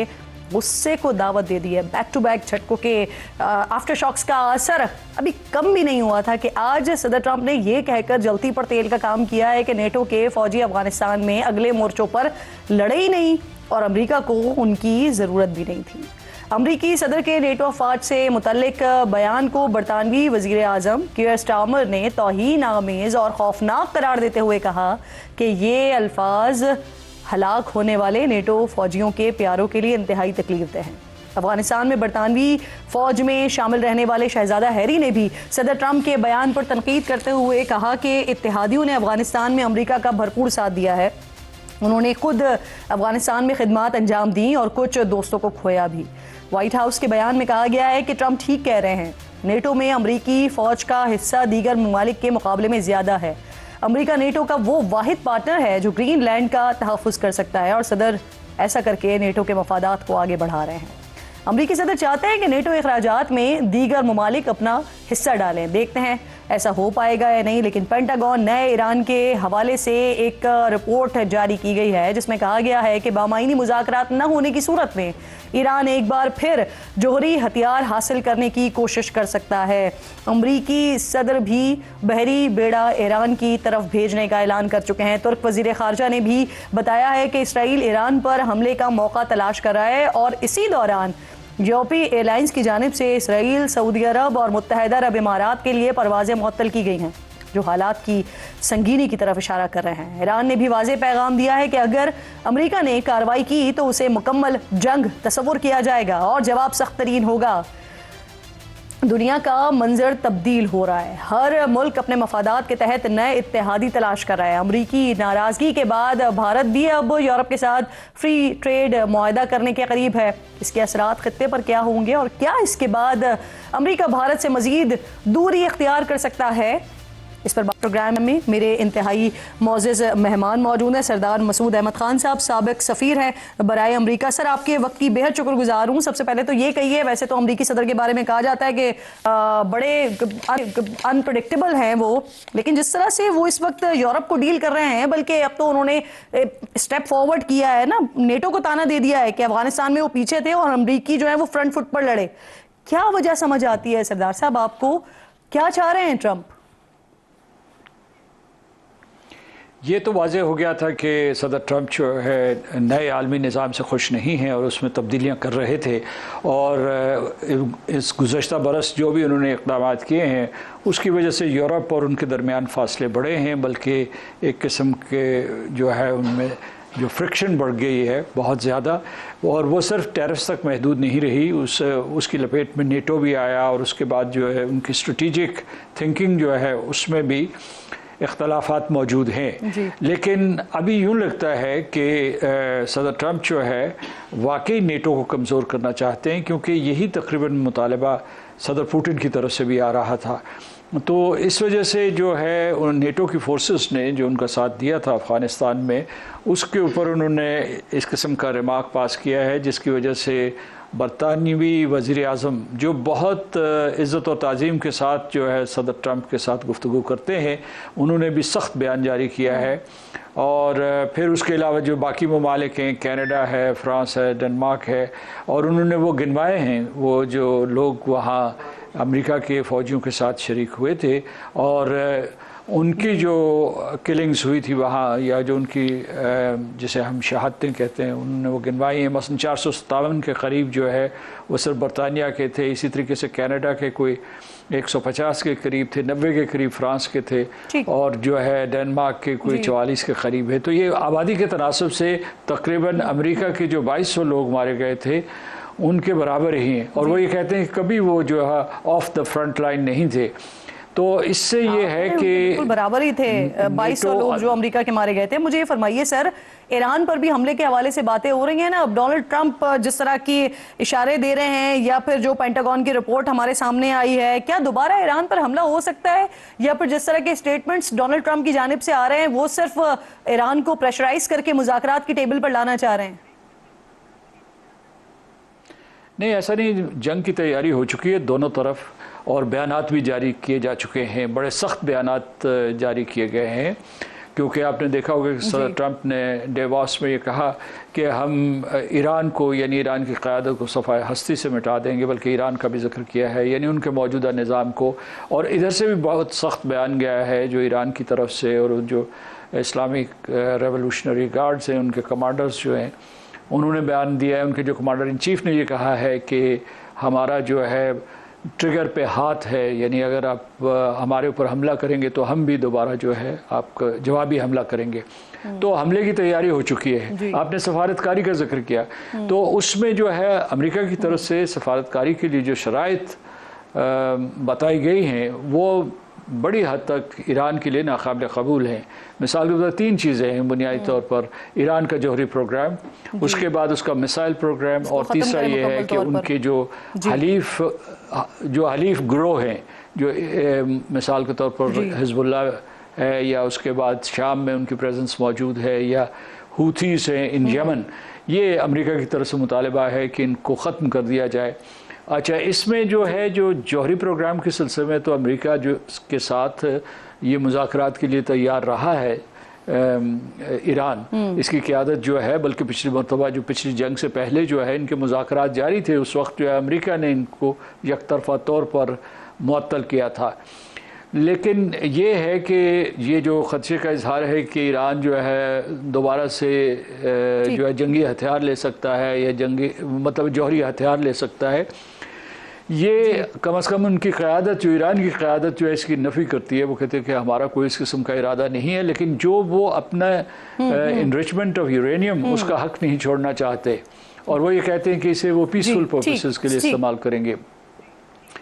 गुस्से को दावत दे दी है। बैक टू बैक झटकों के आफ्टर शॉक्स का असर अभी कम भी नहीं हुआ था कि आज सदर ट्रंप ने यह कहकर जलती पर तेल का काम किया है कि नेटो के फौजी अफगानिस्तान में अगले मोर्चों पर लड़े ही नहीं और अमेरिका को उनकी ज़रूरत भी नहीं थी। अमरीकी सदर के नेटो अफवाज से मुतल्लिक बयान को बरतानवी वज़ीर आज़म कीर स्टारमर ने तौहीन आमेज़ और खौफनाक करार देते हुए कहा कि ये अल्फाज हलाक होने वाले नेटो फौजियों के प्यारों के लिए इंतहाई तकलीफदेह हैं। अफगानिस्तान में बरतानवी फौज में शामिल रहने वाले शहजादा हैरी ने भी सदर ट्रंप के बयान पर तनकीद करते हुए कहा कि इत्तेहादियों ने अफगानिस्तान में अमेरिका का भरपूर साथ दिया है। उन्होंने खुद अफगानिस्तान में खिदमात अंजाम दी और कुछ दोस्तों को खोया भी। व्हाइट हाउस के बयान में कहा गया है कि ट्रंप ठीक कह रहे हैं, नेटो में अमरीकी फ़ौज का हिस्सा दीगर ममालिक के मुकाबले में ज़्यादा है। अमेरिका नेटो का वो वाहिद पार्टनर है जो ग्रीनलैंड का तहफ़्फ़ुज़ कर सकता है और सदर ऐसा करके नेटो के मफादात को आगे बढ़ा रहे हैं। अमरीकी सदर चाहते हैं कि नेटो अखराजात में दीगर ममालिक अपना हिस्सा डालें। देखते हैं ऐसा हो पाएगा या नहीं, लेकिन पेंटागन नए ईरान के हवाले से एक रिपोर्ट जारी की गई है जिसमें कहा गया है कि बामायनी मुज़ाकरात न होने की सूरत में ईरान एक बार फिर जोहरी हथियार हासिल करने की कोशिश कर सकता है। अमरीकी सदर भी बहरी बेड़ा ईरान की तरफ भेजने का ऐलान कर चुके हैं। तुर्क वज़ीर ख़ारजा ने भी बताया है कि इसराइल ईरान पर हमले का मौका तलाश कर रहा है और इसी दौरान यूरोपीय एयरलाइंस की जानिब से इसराइल, सऊदी अरब और मुत्तहदा अरब इमारात के लिए परवाज़ें मुअत्तल की गई हैं, जो हालात की संगीनी की तरफ इशारा कर रहे हैं। ईरान ने भी वाज़ेह पैगाम दिया है कि अगर अमेरिका ने कार्रवाई की तो उसे मुकम्मल जंग तस्वुर किया जाएगा और जवाब सख्त तरीन होगा। दुनिया का मंजर तब्दील हो रहा है, हर मुल्क अपने मफादात के तहत नए इत्तेहादी तलाश कर रहा है। अमरीकी नाराज़गी के बाद भारत भी अब यूरोप के साथ फ्री ट्रेड मुआहदा करने के करीब है। इसके असरात खित्ते पर क्या होंगे और क्या इसके बाद अमरीका भारत से मज़ीद दूरी इख्तियार कर सकता है, इस पर प्रोग्राम में मेरे इंतहाई मोअज़्ज़ज़ मेहमान मौजूद हैं। सरदार मसूद अहमद खान साहब, साबिक सफ़ीर हैं बराए अमरीका। सर, आपके वक्त की बेहद शुक्रगुजार हूँ। सबसे पहले तो ये कहिए, वैसे तो अमरीकी सदर के बारे में कहा जाता है कि बड़े अनप्रडिक्टेबल हैं वो, लेकिन जिस तरह से वो इस वक्त यूरोप को डील कर रहे हैं, बल्कि अब तो उन्होंने स्टेप फॉरवर्ड किया है ना, नेटो को ताना दे दिया है कि अफगानिस्तान में वो पीछे थे और अमरीकी जो है वो फ्रंट फुट पर लड़े। क्या वजह समझ आती है सरदार साहब आपको, क्या चाह रहे हैं ट्रंप? ये तो वाज़ेह हो गया था कि सदर ट्रंप जो है नए आलमी निज़ाम से खुश नहीं हैं और उसमें तब्दीलियाँ कर रहे थे, और इस गुज़श्ता बरस जो भी उन्होंने इक़दाम किए हैं उसकी वजह से यूरोप और उनके दरमियान फासले बढ़े हैं, बल्कि एक किस्म के जो है उनमें जो फ्रिक्शन बढ़ गई है बहुत ज़्यादा। और वो सिर्फ टैरिफ्स तक महदूद नहीं रही, उसकी लपेट में नेटो भी आया, और उसके बाद जो है उनकी स्ट्रेटिजिक थिंकिंग जो है उसमें भी इख्तलाफात मौजूद हैं। लेकिन अभी यूँ लगता है कि सदर ट्रंप जो है वाकई नेटो को कमज़ोर करना चाहते हैं, क्योंकि यही तकरीबन मुतालबा सदर पुतिन की तरफ से भी आ रहा था। तो इस वजह से जो है उन नेटो की फोर्सेस ने जो उनका साथ दिया था अफ़गानिस्तान में, उसके ऊपर उन्होंने इस किस्म का रिमार्क पास किया है, जिसकी वजह से बरतानवी वज़ीर आज़म जो बहुत इज़्ज़त और ताज़ीम के साथ जो है सदर ट्रंप के साथ गुफ्तगू करते हैं, उन्होंने भी सख्त बयान जारी किया है। और फिर उसके अलावा जो बाकी ममालिक हैं, कनाडा है, फ्रांस है, डेनमार्क है, और उन्होंने वो गिनवाए हैं वो जो लोग वहाँ अमेरिका के फ़ौजियों के साथ शरीक हुए थे और उनकी जो किलिंग्स हुई थी वहाँ, या जो उनकी जिसे हम शहादतें कहते हैं, उन्होंने वो गिनवाई हैं। मसलन 457 के करीब जो है वो सिर्फ बरतानिया के थे, इसी तरीके से कनाडा के कोई 150 के करीब थे, 90 के करीब फ्रांस के थे, और जो है डेनमार्क के कोई 44 के करीब है। तो ये आबादी के तनासब से तकरीबन अमेरिका के जो 2200 लोग मारे गए थे उनके बराबर ही हैं। और वो ये कहते हैं कि कभी वो जो है ऑफ द फ्रंट लाइन नहीं थे। तो इससे ये है कि बिल्कुल बराबर ही थे 2200 लोग जो अमेरिका के मारे गए थे। मुझे ये फरमाइए सर, ईरान पर भी हमले के हवाले से बातें हो रही हैं ना, अब डोनाल्ड ट्रंप जिस तरह की इशारे दे रहे हैं, या फिर जो पेंटागन की रिपोर्ट हमारे सामने आई है, क्या दोबारा ईरान पर हमला हो सकता है, या फिर जिस तरह के स्टेटमेंट्स डोनाल्ड ट्रंप की जानिब से आ रहे हैं वो सिर्फ ईरान को प्रेशराइज करके मुज़ाकरात की टेबल पर लाना चाह रहे हैं? नहीं, ऐसा नहीं, जंग की तैयारी हो चुकी है दोनों तरफ, और बयानात भी जारी किए जा चुके हैं, बड़े सख्त बयानात जारी किए गए हैं। क्योंकि आपने देखा होगा कि सदर ट्रंप ने डेवॉस में ये कहा कि हम ईरान को, यानी ईरान की क़यादत को सफ़ाए हस्ती से मिटा देंगे, बल्कि ईरान का भी जिक्र किया है, यानी उनके मौजूदा निज़ाम को। और इधर से भी बहुत सख्त बयान गया है जो ईरान की तरफ से, और जो इस्लामिक रेवोल्यूशनरी गार्ड्स हैं उनके कमांडर्स जो हैं उन्होंने बयान दिया है। उनके जो कमांडर इन चीफ़ ने ये कहा है कि हमारा जो है ट्रिगर पे हाथ है, यानी अगर आप हमारे ऊपर हमला करेंगे तो हम भी दोबारा जो है आपका जवाबी हमला करेंगे। तो हमले की तैयारी हो चुकी है। आपने सफारतकारी का जिक्र किया, तो उसमें जो है अमेरिका की तरफ से सफारतकारी के लिए जो शराइत बताई गई हैं वो बड़ी हद तक ईरान के लिए नाकाबिल कबूल हैं। मिसाल के तौर 3 चीज़ें हैं बुनियादी तौर पर: ईरान का जौहरी प्रोग्राम, उसके बाद उसका मिसाइल प्रोग्राम, और तीसरा ये है कि उनके जो हलीफ ग्रोह हैं, जो मिसाल के तौर पर हिजबुल्लाह है, या उसके बाद शाम में उनकी प्रेजेंस मौजूद है, या हूथीस हैं इन यमन, ये अमेरिका की तरफ से मुतालबा है कि इनको ख़त्म कर दिया जाए। अच्छा, इसमें जो है जो जौहरी प्रोग्राम के सिलसिले में तो अमेरिका जो के साथ ये मुज़ाकरात के लिए तैयार रहा है ईरान, इसकी क़यादत जो है, बल्कि पिछली मरतबा जो पिछली जंग से पहले जो है इनके मुज़ाकरात जारी थे, उस वक्त जो है अमेरिका ने इनको यकतरफ़ा तौर पर मुअत्तल किया था। लेकिन ये है कि ये जो ख़दशे का इजहार है कि ईरान जो है दोबारा से जो है जंगी हथियार ले सकता है, या जंगी मतलब जौहरी हथियार ले सकता है, ये कम से कम उनकी क़यादत, जो ईरान की क़यादत जो है इसकी नफ़ी करती है। वो कहते हैं कि हमारा कोई इस किस्म का इरादा नहीं है, लेकिन जो वो अपना इनरिचमेंट ऑफ यूरेनियम उसका हक़ नहीं छोड़ना चाहते, और वो ये कहते हैं कि इसे वो पीसफुल पर्पसेस के लिए इस्तेमाल करेंगे।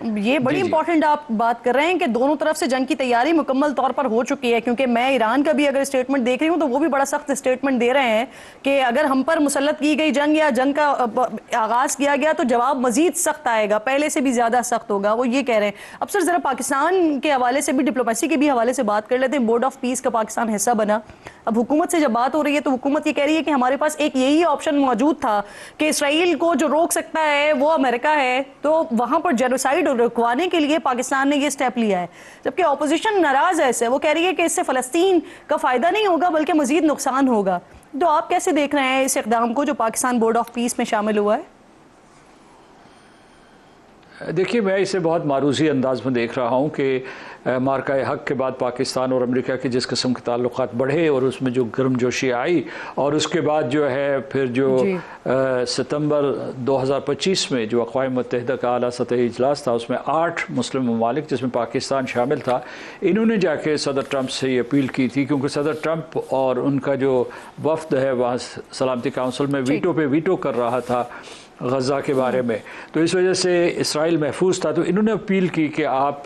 ये बड़ी इंपॉर्टेंट आप बात कर रहे हैं कि दोनों तरफ से जंग की तैयारी मुकम्मल तौर पर हो चुकी है, क्योंकि मैं ईरान का भी अगर स्टेटमेंट देख रही हूँ तो वो भी बड़ा सख्त स्टेटमेंट दे रहे हैं कि अगर हम पर मुसल्लत की गई जंग या जंग का आगाज किया गया तो जवाब मजीद सख्त आएगा, पहले से भी ज्यादा सख्त होगा, वो ये कह रहे हैं। अब सर जरा पाकिस्तान के हवाले से भी, डिप्लोमेसी के भी हवाले से बात कर लेते हैं। बोर्ड ऑफ पीस का पाकिस्तान हिस्सा बना, अब हुकूमत से जब बात हो रही है तो हुकूमत ये कह रही है कि हमारे पास एक यही ऑप्शन मौजूद था कि इसराइल को जो रोक सकता है वो अमेरिका है, तो वहां पर जेनोसाइड रुकवाने के लिए पाकिस्तान ने ये स्टेप लिया है। जबकि ऑपोजिशन नाराज है इससे, वो कह रही है कि इससे फलस्तीन का फायदा नहीं होगा बल्कि मजीद नुकसान होगा। तो आप कैसे देख रहे हैं इस इक़दाम को जो पाकिस्तान बोर्ड ऑफ पीस में शामिल हुआ है? देखिए, मैं इसे बहुत मारूजी अंदाज में देख रहा हूँ कि मार्का हक के बाद पाकिस्तान और अमेरिका के जिस किस्म के ताल्लुकात बढ़े और उसमें जो गर्मजोशी आई, और उसके बाद जो है फिर जो सितंबर 2025 में जो अक़वाम मुत्तहिदा का आला सतही इजलास था, उसमें 8 मुस्लिम ममालिक जिसमें पाकिस्तान शामिल था, इन्होंने जाके सदर ट्रंप से ये अपील की थी, क्योंकि सदर ट्रंप और उनका जो वफ्द है वहाँ सलामती काउंसिल में वीटो पे वीटो कर रहा था गज़ा के बारे में, तो इस वजह से इसराइल महफूज था। तो इन्होंने अपील की कि आप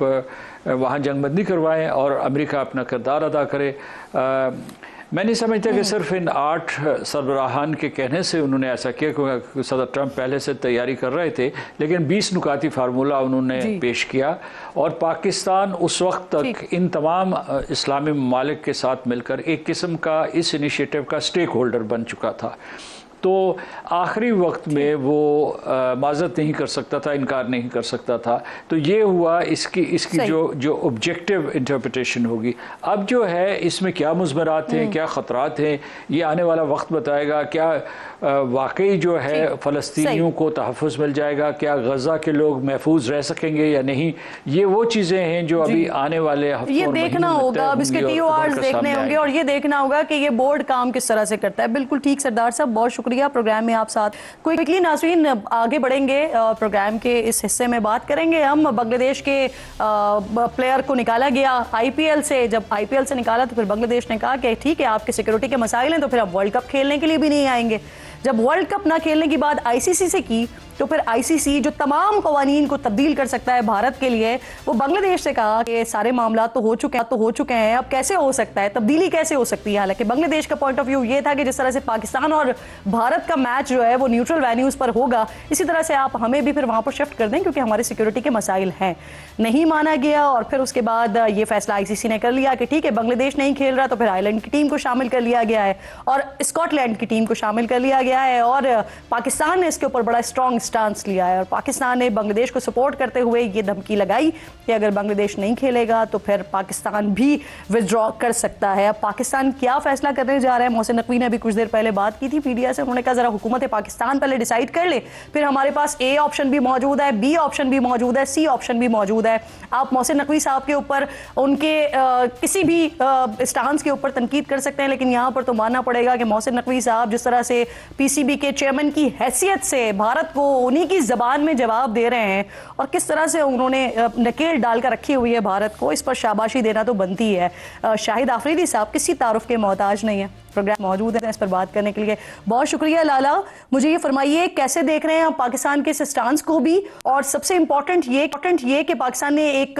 वहाँ जंगबंदी करवाएं और अमेरिका अपना किरदार अदा करे। मैं नहीं समझता कि सिर्फ इन 8 सरबराहान के कहने से उन्होंने ऐसा किया, क्योंकि सदर ट्रंप पहले से तैयारी कर रहे थे, लेकिन 20 नुकाती फार्मूला उन्होंने पेश किया और पाकिस्तान उस वक्त तक इन तमाम इस्लामी ममालिक के साथ मिलकर एक किस्म का इस इनिशिएटिव का स्टेक होल्डर बन चुका था। तो आखिरी वक्त में वो माजरत नहीं कर सकता था, इनकार नहीं कर सकता था। तो ये हुआ इसकी जो ऑब्जेक्टिव इंटरप्रिटेशन होगी। अब जो है इसमें क्या मुज़मरात हैं, क्या ख़तरात हैं, ये आने वाला वक्त बताएगा। क्या वाकई जो है फ़लस्तीनियों को तहफ़्फ़ुज़ मिल जाएगा, क्या गज़ा के लोग महफूज रह सकेंगे या नहीं, ये वो चीज़ें हैं जो अभी आने वाले हफ्तों ये देखना होगा। अब इसके TORs देखने होंगे और ये देखना होगा कि ये बोर्ड काम किस तरह से करता है। बिल्कुल ठीक सरदार साहब, बहुत शुक्रिया प्रोग्राम में आप साथ। क्विकली नाज़रीन आगे बढ़ेंगे, प्रोग्राम के इस हिस्से में बात करेंगे हम। बांग्लादेश के प्लेयर को निकाला गया IPL से, जब IPL से निकाला तो फिर बांग्लादेश ने कहा कि ठीक है आपके सिक्योरिटी के मसाइल हैं तो फिर आप वर्ल्ड कप खेलने के लिए भी नहीं आएंगे। जब वर्ल्ड कप ना खेलने की बात ICC से की तो फिर ICC जो तमाम कवानीन को तब्दील कर सकता है भारत के लिए, वो बांग्लादेश से कहा कि सारे मामला तो हो चुके हैं, अब कैसे हो सकता है, तब्दीली कैसे हो सकती है। हालांकि बांग्लादेश का पॉइंट ऑफ व्यू ये था कि जिस तरह से पाकिस्तान और भारत का मैच जो है वो न्यूट्रल वेन्यूज पर होगा, इसी तरह से आप हमें भी फिर वहां पर शिफ्ट कर दें क्योंकि हमारे सिक्योरिटी के मसाइल हैं। नहीं माना गया और फिर उसके बाद ये फैसला ICC ने कर लिया कि ठीक है बांग्लादेश नहीं खेल रहा तो फिर आयरलैंड की टीम को शामिल कर लिया गया है और स्कॉटलैंड की टीम को शामिल कर लिया गया है और पाकिस्तान ने इसके ऊपर बड़ा स्ट्रॉन्ग स्टांस लिया है और पाकिस्तान ने बांग्लादेश को सपोर्ट करते हुए ये धमकी लगाई कि अगर बांग्लादेश नहीं खेलेगा तो फिर पाकिस्तान भी विथड्रॉ कर सकता है। अब पाकिस्तान क्या फैसला करने जा रहा है, मोहसिन नकवी ने अभी कुछ देर पहले बात की थी PDI से, उन्होंने कहा जरा हुकूमत पाकिस्तान पहले डिसाइड कर ले, फिर हमारे पास A ऑप्शन भी मौजूद है, B ऑप्शन भी मौजूद है, C ऑप्शन भी मौजूद है। आप मोहसिन नकवी साहब के ऊपर उनके किसी भी स्टांस के ऊपर तनकीद कर सकते हैं, लेकिन यहाँ पर तो मानना पड़ेगा कि मोहसिन नकवी साहब जिस तरह से PCB के चेयरमैन की हैसियत से भारत को उन्हीं की जबान में जवाब दे रहे हैं और किस तरह से उन्होंने नकेल डालकर रखी हुई है भारत को, इस पर शाबाशी देना तो बनती है। शाहिद आफरीदी साहब किसी तारुफ के मोहताज नहीं है, प्रोग्राम मौजूद है इस पर बात करने के लिए। बहुत शुक्रिया लाला। मुझे ये फरमाइए कैसे देख रहे हैं आप पाकिस्तान के स्टांस को भी, और सबसे इम्पोर्टेंट ये कि पाकिस्तान ने एक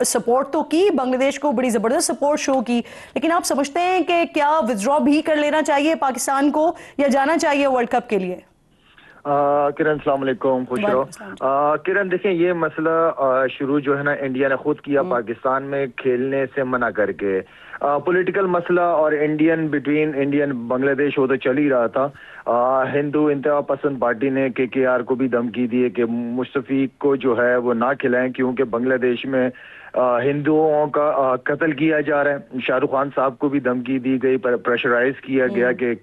सपोर्ट तो की, बांग्लादेश को बड़ी जबरदस्त सपोर्ट शो की, लेकिन आप समझते हैं कि क्या विथड्रॉ भी कर लेना चाहिए पाकिस्तान को या जाना चाहिए वर्ल्ड कप के लिए? किरण अस्सलाम वालेकुम, खुश रहो। किरण देखें, ये मसला शुरू जो है ना इंडिया ने खुद किया पाकिस्तान में खेलने से मना करके। पॉलिटिकल मसला और इंडियन बांग्लादेश वो तो चल ही रहा था। हिंदू इंतहा पसंद पार्टी ने KKR को भी धमकी दी है कि मुस्तफीक को जो है वो ना खिलाएं क्योंकि बांग्लादेश में हिंदुओं का कत्ल किया जा रहा है। शाहरुख खान साहब को भी धमकी दी गई, प्रेशराइज किया गया कि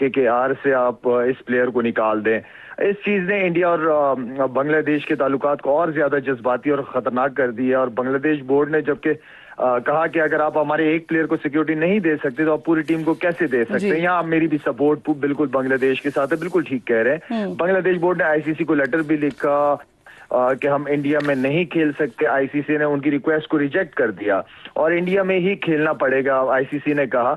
KKR से आप इस प्लेयर को निकाल दें। इस चीज ने इंडिया और बांग्लादेश के ताल्लुकात को और ज्यादा जज्बाती और खतरनाक कर दिया और बांग्लादेश बोर्ड ने जबकि कहा कि अगर आप हमारे एक प्लेयर को सिक्योरिटी नहीं दे सकते तो आप पूरी टीम को कैसे दे सकते हैं। यहाँ मेरी भी सपोर्ट बिल्कुल बांग्लादेश के साथ है, बिल्कुल ठीक कह रहे हैं। बांग्लादेश बोर्ड ने ICC को लेटर भी लिखा, कि हम इंडिया में नहीं खेल सकते, आईसीसी ने उनकी रिक्वेस्ट को रिजेक्ट कर दिया और इंडिया में ही खेलना पड़ेगा, आईसीसी ने कहा,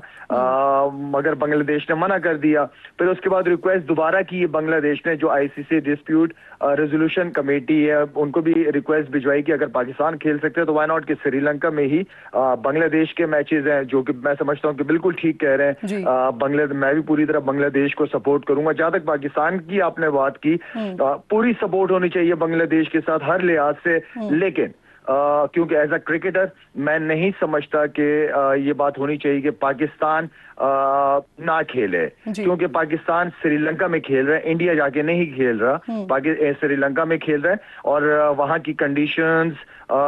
मगर बांग्लादेश ने मना कर दिया। फिर उसके बाद रिक्वेस्ट दोबारा की बांग्लादेश ने, जो आईसीसी डिस्प्यूट रेजोल्यूशन कमेटी है, उनको भी रिक्वेस्ट भिजवाई कि अगर पाकिस्तान खेल सकते हैं तो वाई नॉट कि श्रीलंका में ही बांग्लादेश के मैचेस हैं, जो कि मैं समझता हूं कि बिल्कुल ठीक कह रहे हैं। मैं भी पूरी तरह बांग्लादेश को सपोर्ट करूंगा। जहां तक पाकिस्तान की आपने बात की, पूरी सपोर्ट होनी चाहिए बांग्लादेश के साथ हर लिहाज से, लेकिन क्योंकि एज अ क्रिकेटर मैं नहीं समझता कि ये बात होनी चाहिए कि पाकिस्तान ना खेले, क्योंकि पाकिस्तान श्रीलंका में खेल रहा है, इंडिया जाके नहीं खेल रहा, श्रीलंका में खेल रहा है और वहां की कंडीशंस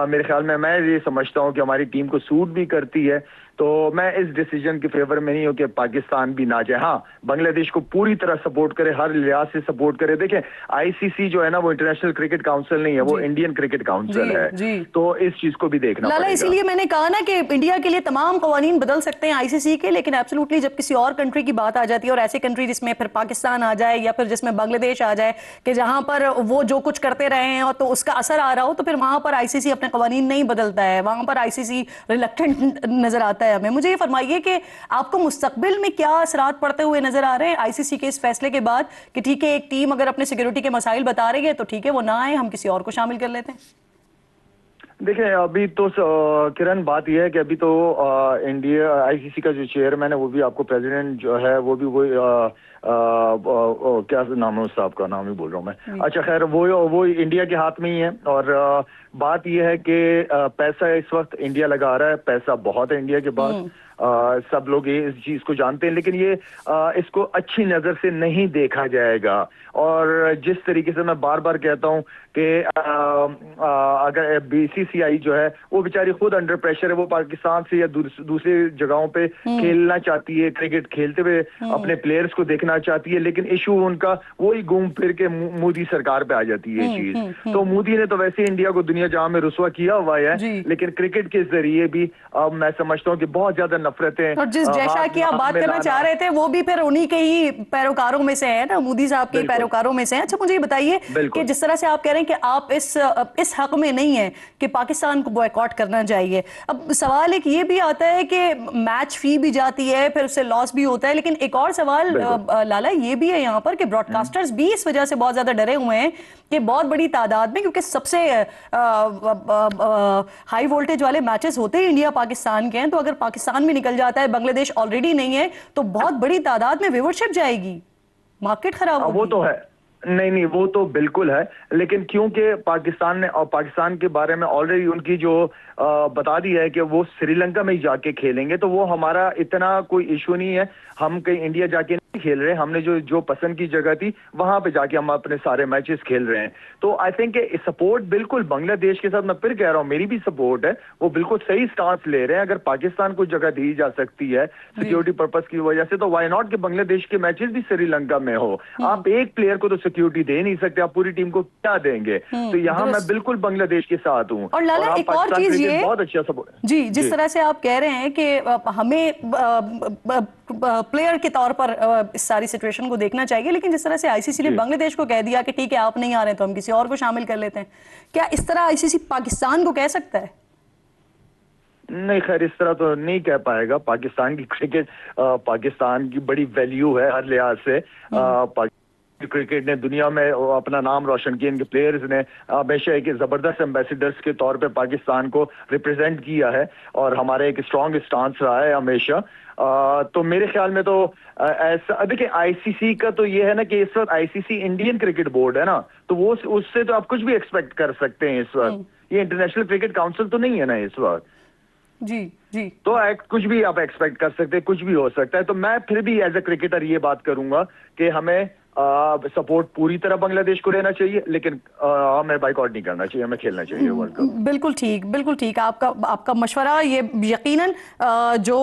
मेरे ख्याल में, मैं ये समझता हूं कि हमारी टीम को सूट भी करती है। तो मैं इस डिसीजन के फेवर में नहीं हूं कि पाकिस्तान भी ना जाए। हाँ, बांग्लादेश को पूरी तरह सपोर्ट करे, हर लिहाज से सपोर्ट करे। देखें, आईसीसी जो है ना, वो इंटरनेशनल क्रिकेट काउंसिल नहीं है, वो इंडियन क्रिकेट काउंसिल है, तो इस चीज को भी देखना पड़ेगा। इसीलिए मैंने कहा ना कि इंडिया के लिए तमाम कवानीन बदल सकते हैं आईसीसी के, लेकिन एब्सोल्युटली जब किसी और कंट्री की बात आ जाती है, और ऐसे कंट्री जिसमें फिर पाकिस्तान आ जाए या फिर जिसमें बांग्लादेश आ जाए, कि जहां पर वो जो कुछ करते रहे हैं और तो उसका असर आ रहा हो, तो फिर वहां पर आईसीसी अपने कवानीन नहीं बदलता है, वहां पर आईसीसी रिलक्टेंट नजर आता है हमें। मुझे ये फरमाइए कि आपको मुस्तकबिल में क्या असरात पड़ते हुए नजर आ रहे हैं आईसीसी के इस फैसले के बाद, कि ठीक है एक टीम अगर अपने सिक्योरिटी के मसाइल बता रही है तो ठीक है वो ना आए, हम किसी और को शामिल कर लेते हैं। देखिए, अभी तो किरण बात यह है कि अभी तो इंडिया आईसीसी का जो चेयरमैन है, वो भी आपको प्रेसिडेंट जो है वो भी वही क्या नाम है उस साहब का, नाम ही बोल रहा हूँ मैं, अच्छा खैर, वो इंडिया के हाथ में ही है। और बात यह है कि पैसा इस वक्त इंडिया लगा रहा है, पैसा बहुत है इंडिया के पास, सब लोग ये इस चीज को जानते हैं, लेकिन ये इसको अच्छी नजर से नहीं देखा जाएगा। और जिस तरीके से मैं बार बार कहता हूं कि अगर बीसीसीआई जो है वो बेचारी खुद अंडर प्रेशर है, वो पाकिस्तान से या दूसरी जगहों पे खेलना चाहती है, क्रिकेट खेलते हुए अपने प्लेयर्स को देखना चाहती है, लेकिन इशू उनका वही घूम फिर के मोदी सरकार पे आ जाती है चीज। तो मोदी ने तो वैसे इंडिया को दुनिया जहां में रुसवा किया हुआ है, लेकिन क्रिकेट के जरिए भी अब मैं समझता हूँ कि बहुत ज्यादा नफरतें, और जिस जैसा की आप बात करना चाह रहे थे वो भी फिर उन्हीं के ही पैरोकारों में से है ना, मोदी साहब के पैरोकारों में से है। अच्छा, मुझे ये बताइए कि जिस तरह से आप कह रहे हैं कि आप इस हक में नहीं है कि पाकिस्तान को बॉयकॉट करना चाहिए, अब सवाल एक ये भी आता है कि मैच फी भी जाती है, फिर उससे लॉस भी होता है, लेकिन एक और सवाल लाला ये भी है यहाँ पर कि ब्रॉडकास्टर्स भी इस वजह से बहुत ज्यादा डरे हुए हैं कि बहुत बड़ी तादाद में, क्योंकि सबसे हाई वोल्टेज वाले मैचेस होते ही इंडिया पाकिस्तान के हैं, तो अगर पाकिस्तान भी निकल जाता है, बांग्लादेश ऑलरेडी नहीं है, तो बहुत बड़ी तादाद में व्यूअरशिप जाएगी, मार्केट खराब होगी। वो तो है, नहीं वो तो बिल्कुल है, लेकिन क्योंकि पाकिस्तान ने और पाकिस्तान के बारे में ऑलरेडी उनकी जो बता दी है कि वो श्रीलंका में ही जाके खेलेंगे, तो वो हमारा इतना कोई इशू नहीं है। हम कहीं इंडिया जाके नहीं खेल रहे, हमने जो पसंद की जगह थी वहां पे जाके हम अपने सारे मैचेस खेल रहे हैं। तो आई थिंक सपोर्ट बिल्कुल बांग्लादेश के साथ, मैं फिर कह रहा हूँ मेरी भी सपोर्ट है, वो बिल्कुल सही स्टांस ले रहे हैं। अगर पाकिस्तान को जगह दी जा सकती है सिक्योरिटी पर्पस की वजह से, तो वाई नॉट कि बांग्लादेश के मैचेस भी श्रीलंका में हो। आप एक प्लेयर को तो सिक्योरिटी दे नहीं सकते, आप पूरी टीम को क्या देंगे? तो यहाँ मैं बिल्कुल बांग्लादेश के साथ हूँ। और लाला एक और चीज ये बहुत अच्छा सपोर्ट जी, जिस तरह से आप कह रहे हैं कि हमें प्लेयर के तौर पर इस सारी सिचुएशन को देखना चाहिए, लेकिन जिस तरह से आईसीसी ने बांग्लादेश को कह दिया कि ठीक है आप नहीं आ रहे तो हम किसी और को शामिल कर लेते हैं, क्या इस तरह आईसीसी पाकिस्तान को कह सकता है? नहीं, खैर इस तरह तो नहीं कह पाएगा। पाकिस्तान की क्रिकेट, पाकिस्तान की बड़ी वैल्यू है हर लिहाज से। क्रिकेट ने दुनिया में अपना नाम रोशन किया, इनके प्लेयर्स ने हमेशा एक जबरदस्त एम्बेसडर्स के तौर पे पाकिस्तान को रिप्रेजेंट किया है और हमारा एक स्ट्रॉन्ग स्टांस रहा है हमेशा। तो मेरे ख्याल में तो ऐसा, देखिए आईसीसी का तो ये है ना कि इस वक्त आईसीसी इंडियन क्रिकेट बोर्ड है ना, तो वो उससे तो आप कुछ भी एक्सपेक्ट कर सकते हैं इस वक्त। ये इंटरनेशनल क्रिकेट काउंसिल तो नहीं है ना इस वक्त। जी जी, तो कुछ भी आप एक्सपेक्ट कर सकते हैं, कुछ भी हो सकता है। तो मैं फिर भी एज ए क्रिकेटर ये बात करूंगा कि हमें सपोर्ट पूरी तरह बांग्लादेश को रहना चाहिए, लेकिन हमें बाइकआउट नहीं करना चाहिए, हमें खेलना चाहिए वर्ल्ड कप। बिल्कुल ठीक, बिल्कुल ठीक। आपका मशवरा ये यकीनन जो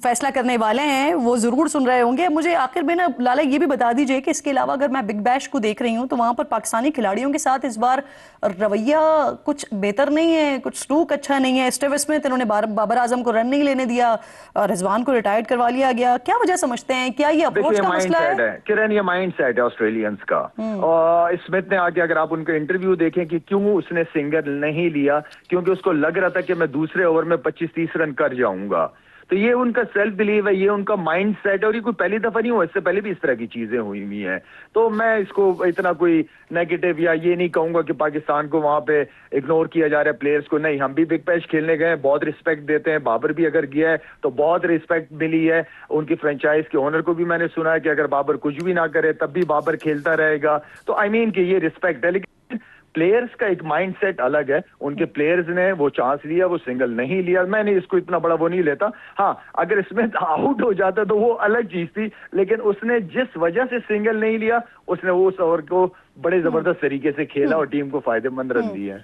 फैसला करने वाले हैं वो जरूर सुन रहे होंगे। मुझे आखिर में ना लाला ये भी बता दीजिए कि इसके अलावा अगर मैं बिग बैश को देख रही हूँ तो वहां पर पाकिस्तानी खिलाड़ियों के साथ इस बार रवैया कुछ बेहतर नहीं है, कुछ सलूक अच्छा नहीं है। स्टीव स्मिथ, इन्होंने बाबर आजम को रन नहीं लेने दिया, रिजवान को रिटायर्ड करवा लिया गया। क्या वजह समझते हैं? क्या ये अप्रोच का मसला है? किरण, ये माइंड सेट है ऑस्ट्रेलियंस का। और स्मिथ ने आके अगर आप उनका इंटरव्यू देखें कि क्यों उसने सिंगल नहीं लिया, क्योंकि उसको लग रहा था कि मैं दूसरे ओवर में 25-30 रन कर जाऊंगा। तो ये उनका सेल्फ बिलीव है, ये उनका माइंड सेट है, और ये कोई पहली दफा नहीं हुआ, इससे पहले भी इस तरह की चीजें हुई हुई हैं। तो मैं इसको इतना कोई नेगेटिव या ये नहीं कहूंगा कि पाकिस्तान को वहां पे इग्नोर किया जा रहा है प्लेयर्स को। नहीं, हम भी बिग बैश खेलने गए, बहुत रिस्पेक्ट देते हैं। बाबर भी अगर गया है तो बहुत रिस्पेक्ट मिली है। उनकी फ्रेंचाइज के ओनर को भी मैंने सुना है कि अगर बाबर कुछ भी ना करे तब भी बाबर खेलता रहेगा। तो आई मीन कि ये रिस्पेक्ट है, लेकिन प्लेयर्स का एक माइंडसेट अलग है। उनके प्लेयर्स ने वो चांस लिया, वो सिंगल नहीं लिया। मैंने इसको इतना बड़ा वो नहीं लेता। हाँ, अगर इसमें आउट हो जाता तो वो अलग चीज थी, लेकिन उसने जिस वजह से सिंगल नहीं लिया, उसने वो उस ओवर को बड़े जबरदस्त तरीके से खेला और टीम को फायदेमंद रन दिए।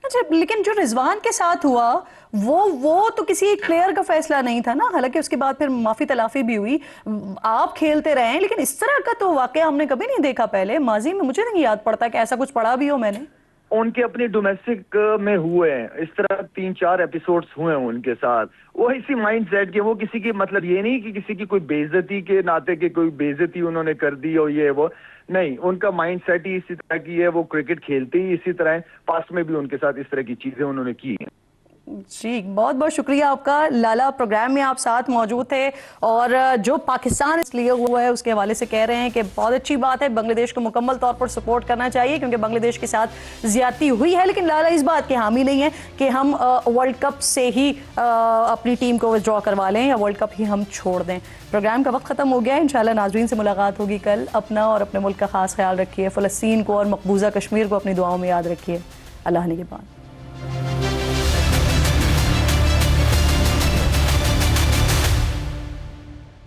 अच्छा, लेकिन जो रिजवान के साथ हुआ वो तो किसी एक प्लेयर का फैसला नहीं था ना। हालांकि उसके बाद फिर माफी तलाफी भी हुई, आप खेलते रहे, लेकिन इस तरह का तो वाकया हमने कभी नहीं देखा पहले माजी में। मुझे नहीं याद पड़ता कि ऐसा कुछ पढ़ा भी हो मैंने। उनके अपनी डोमेस्टिक में हुए हैं इस तरह 3-4 एपिसोड्स हुए हैं उनके साथ। वो इसी माइंडसेट के, वो किसी की मतलब ये नहीं कि किसी की कोई बेइज्जती के नाते के कोई बेइज्जती उन्होंने कर दी और ये वो नहीं। उनका माइंडसेट ही इसी तरह की है, वो क्रिकेट खेलते ही इसी तरह है। पास्ट में भी उनके साथ इस तरह की चीजें उन्होंने की हैं। जी, बहुत बहुत शुक्रिया आपका लाला, प्रोग्राम में आप साथ मौजूद थे। और जो पाकिस्तान इसलिए हुआ है उसके हवाले से कह रहे हैं कि बहुत अच्छी बात है, बांग्लादेश को मुकम्मल तौर पर सपोर्ट करना चाहिए क्योंकि बांग्लादेश के साथ ज्यादती हुई है। लेकिन लाला इस बात के हामी नहीं है कि हम वर्ल्ड कप से ही अपनी टीम को विड्रॉ करवा लें या वर्ल्ड कप ही हम छोड़ दें। प्रोग्राम का वक्त ख़त्म हो गया है। इंशाल्लाह नाज़रीन से मुलाकात होगी कल। अपना और अपने मुल्क का खास ख्याल रखिए। फ़लस्तीन को और मकबूजा कश्मीर को अपनी दुआओं में याद रखिए। अल्लाह ने के बाद।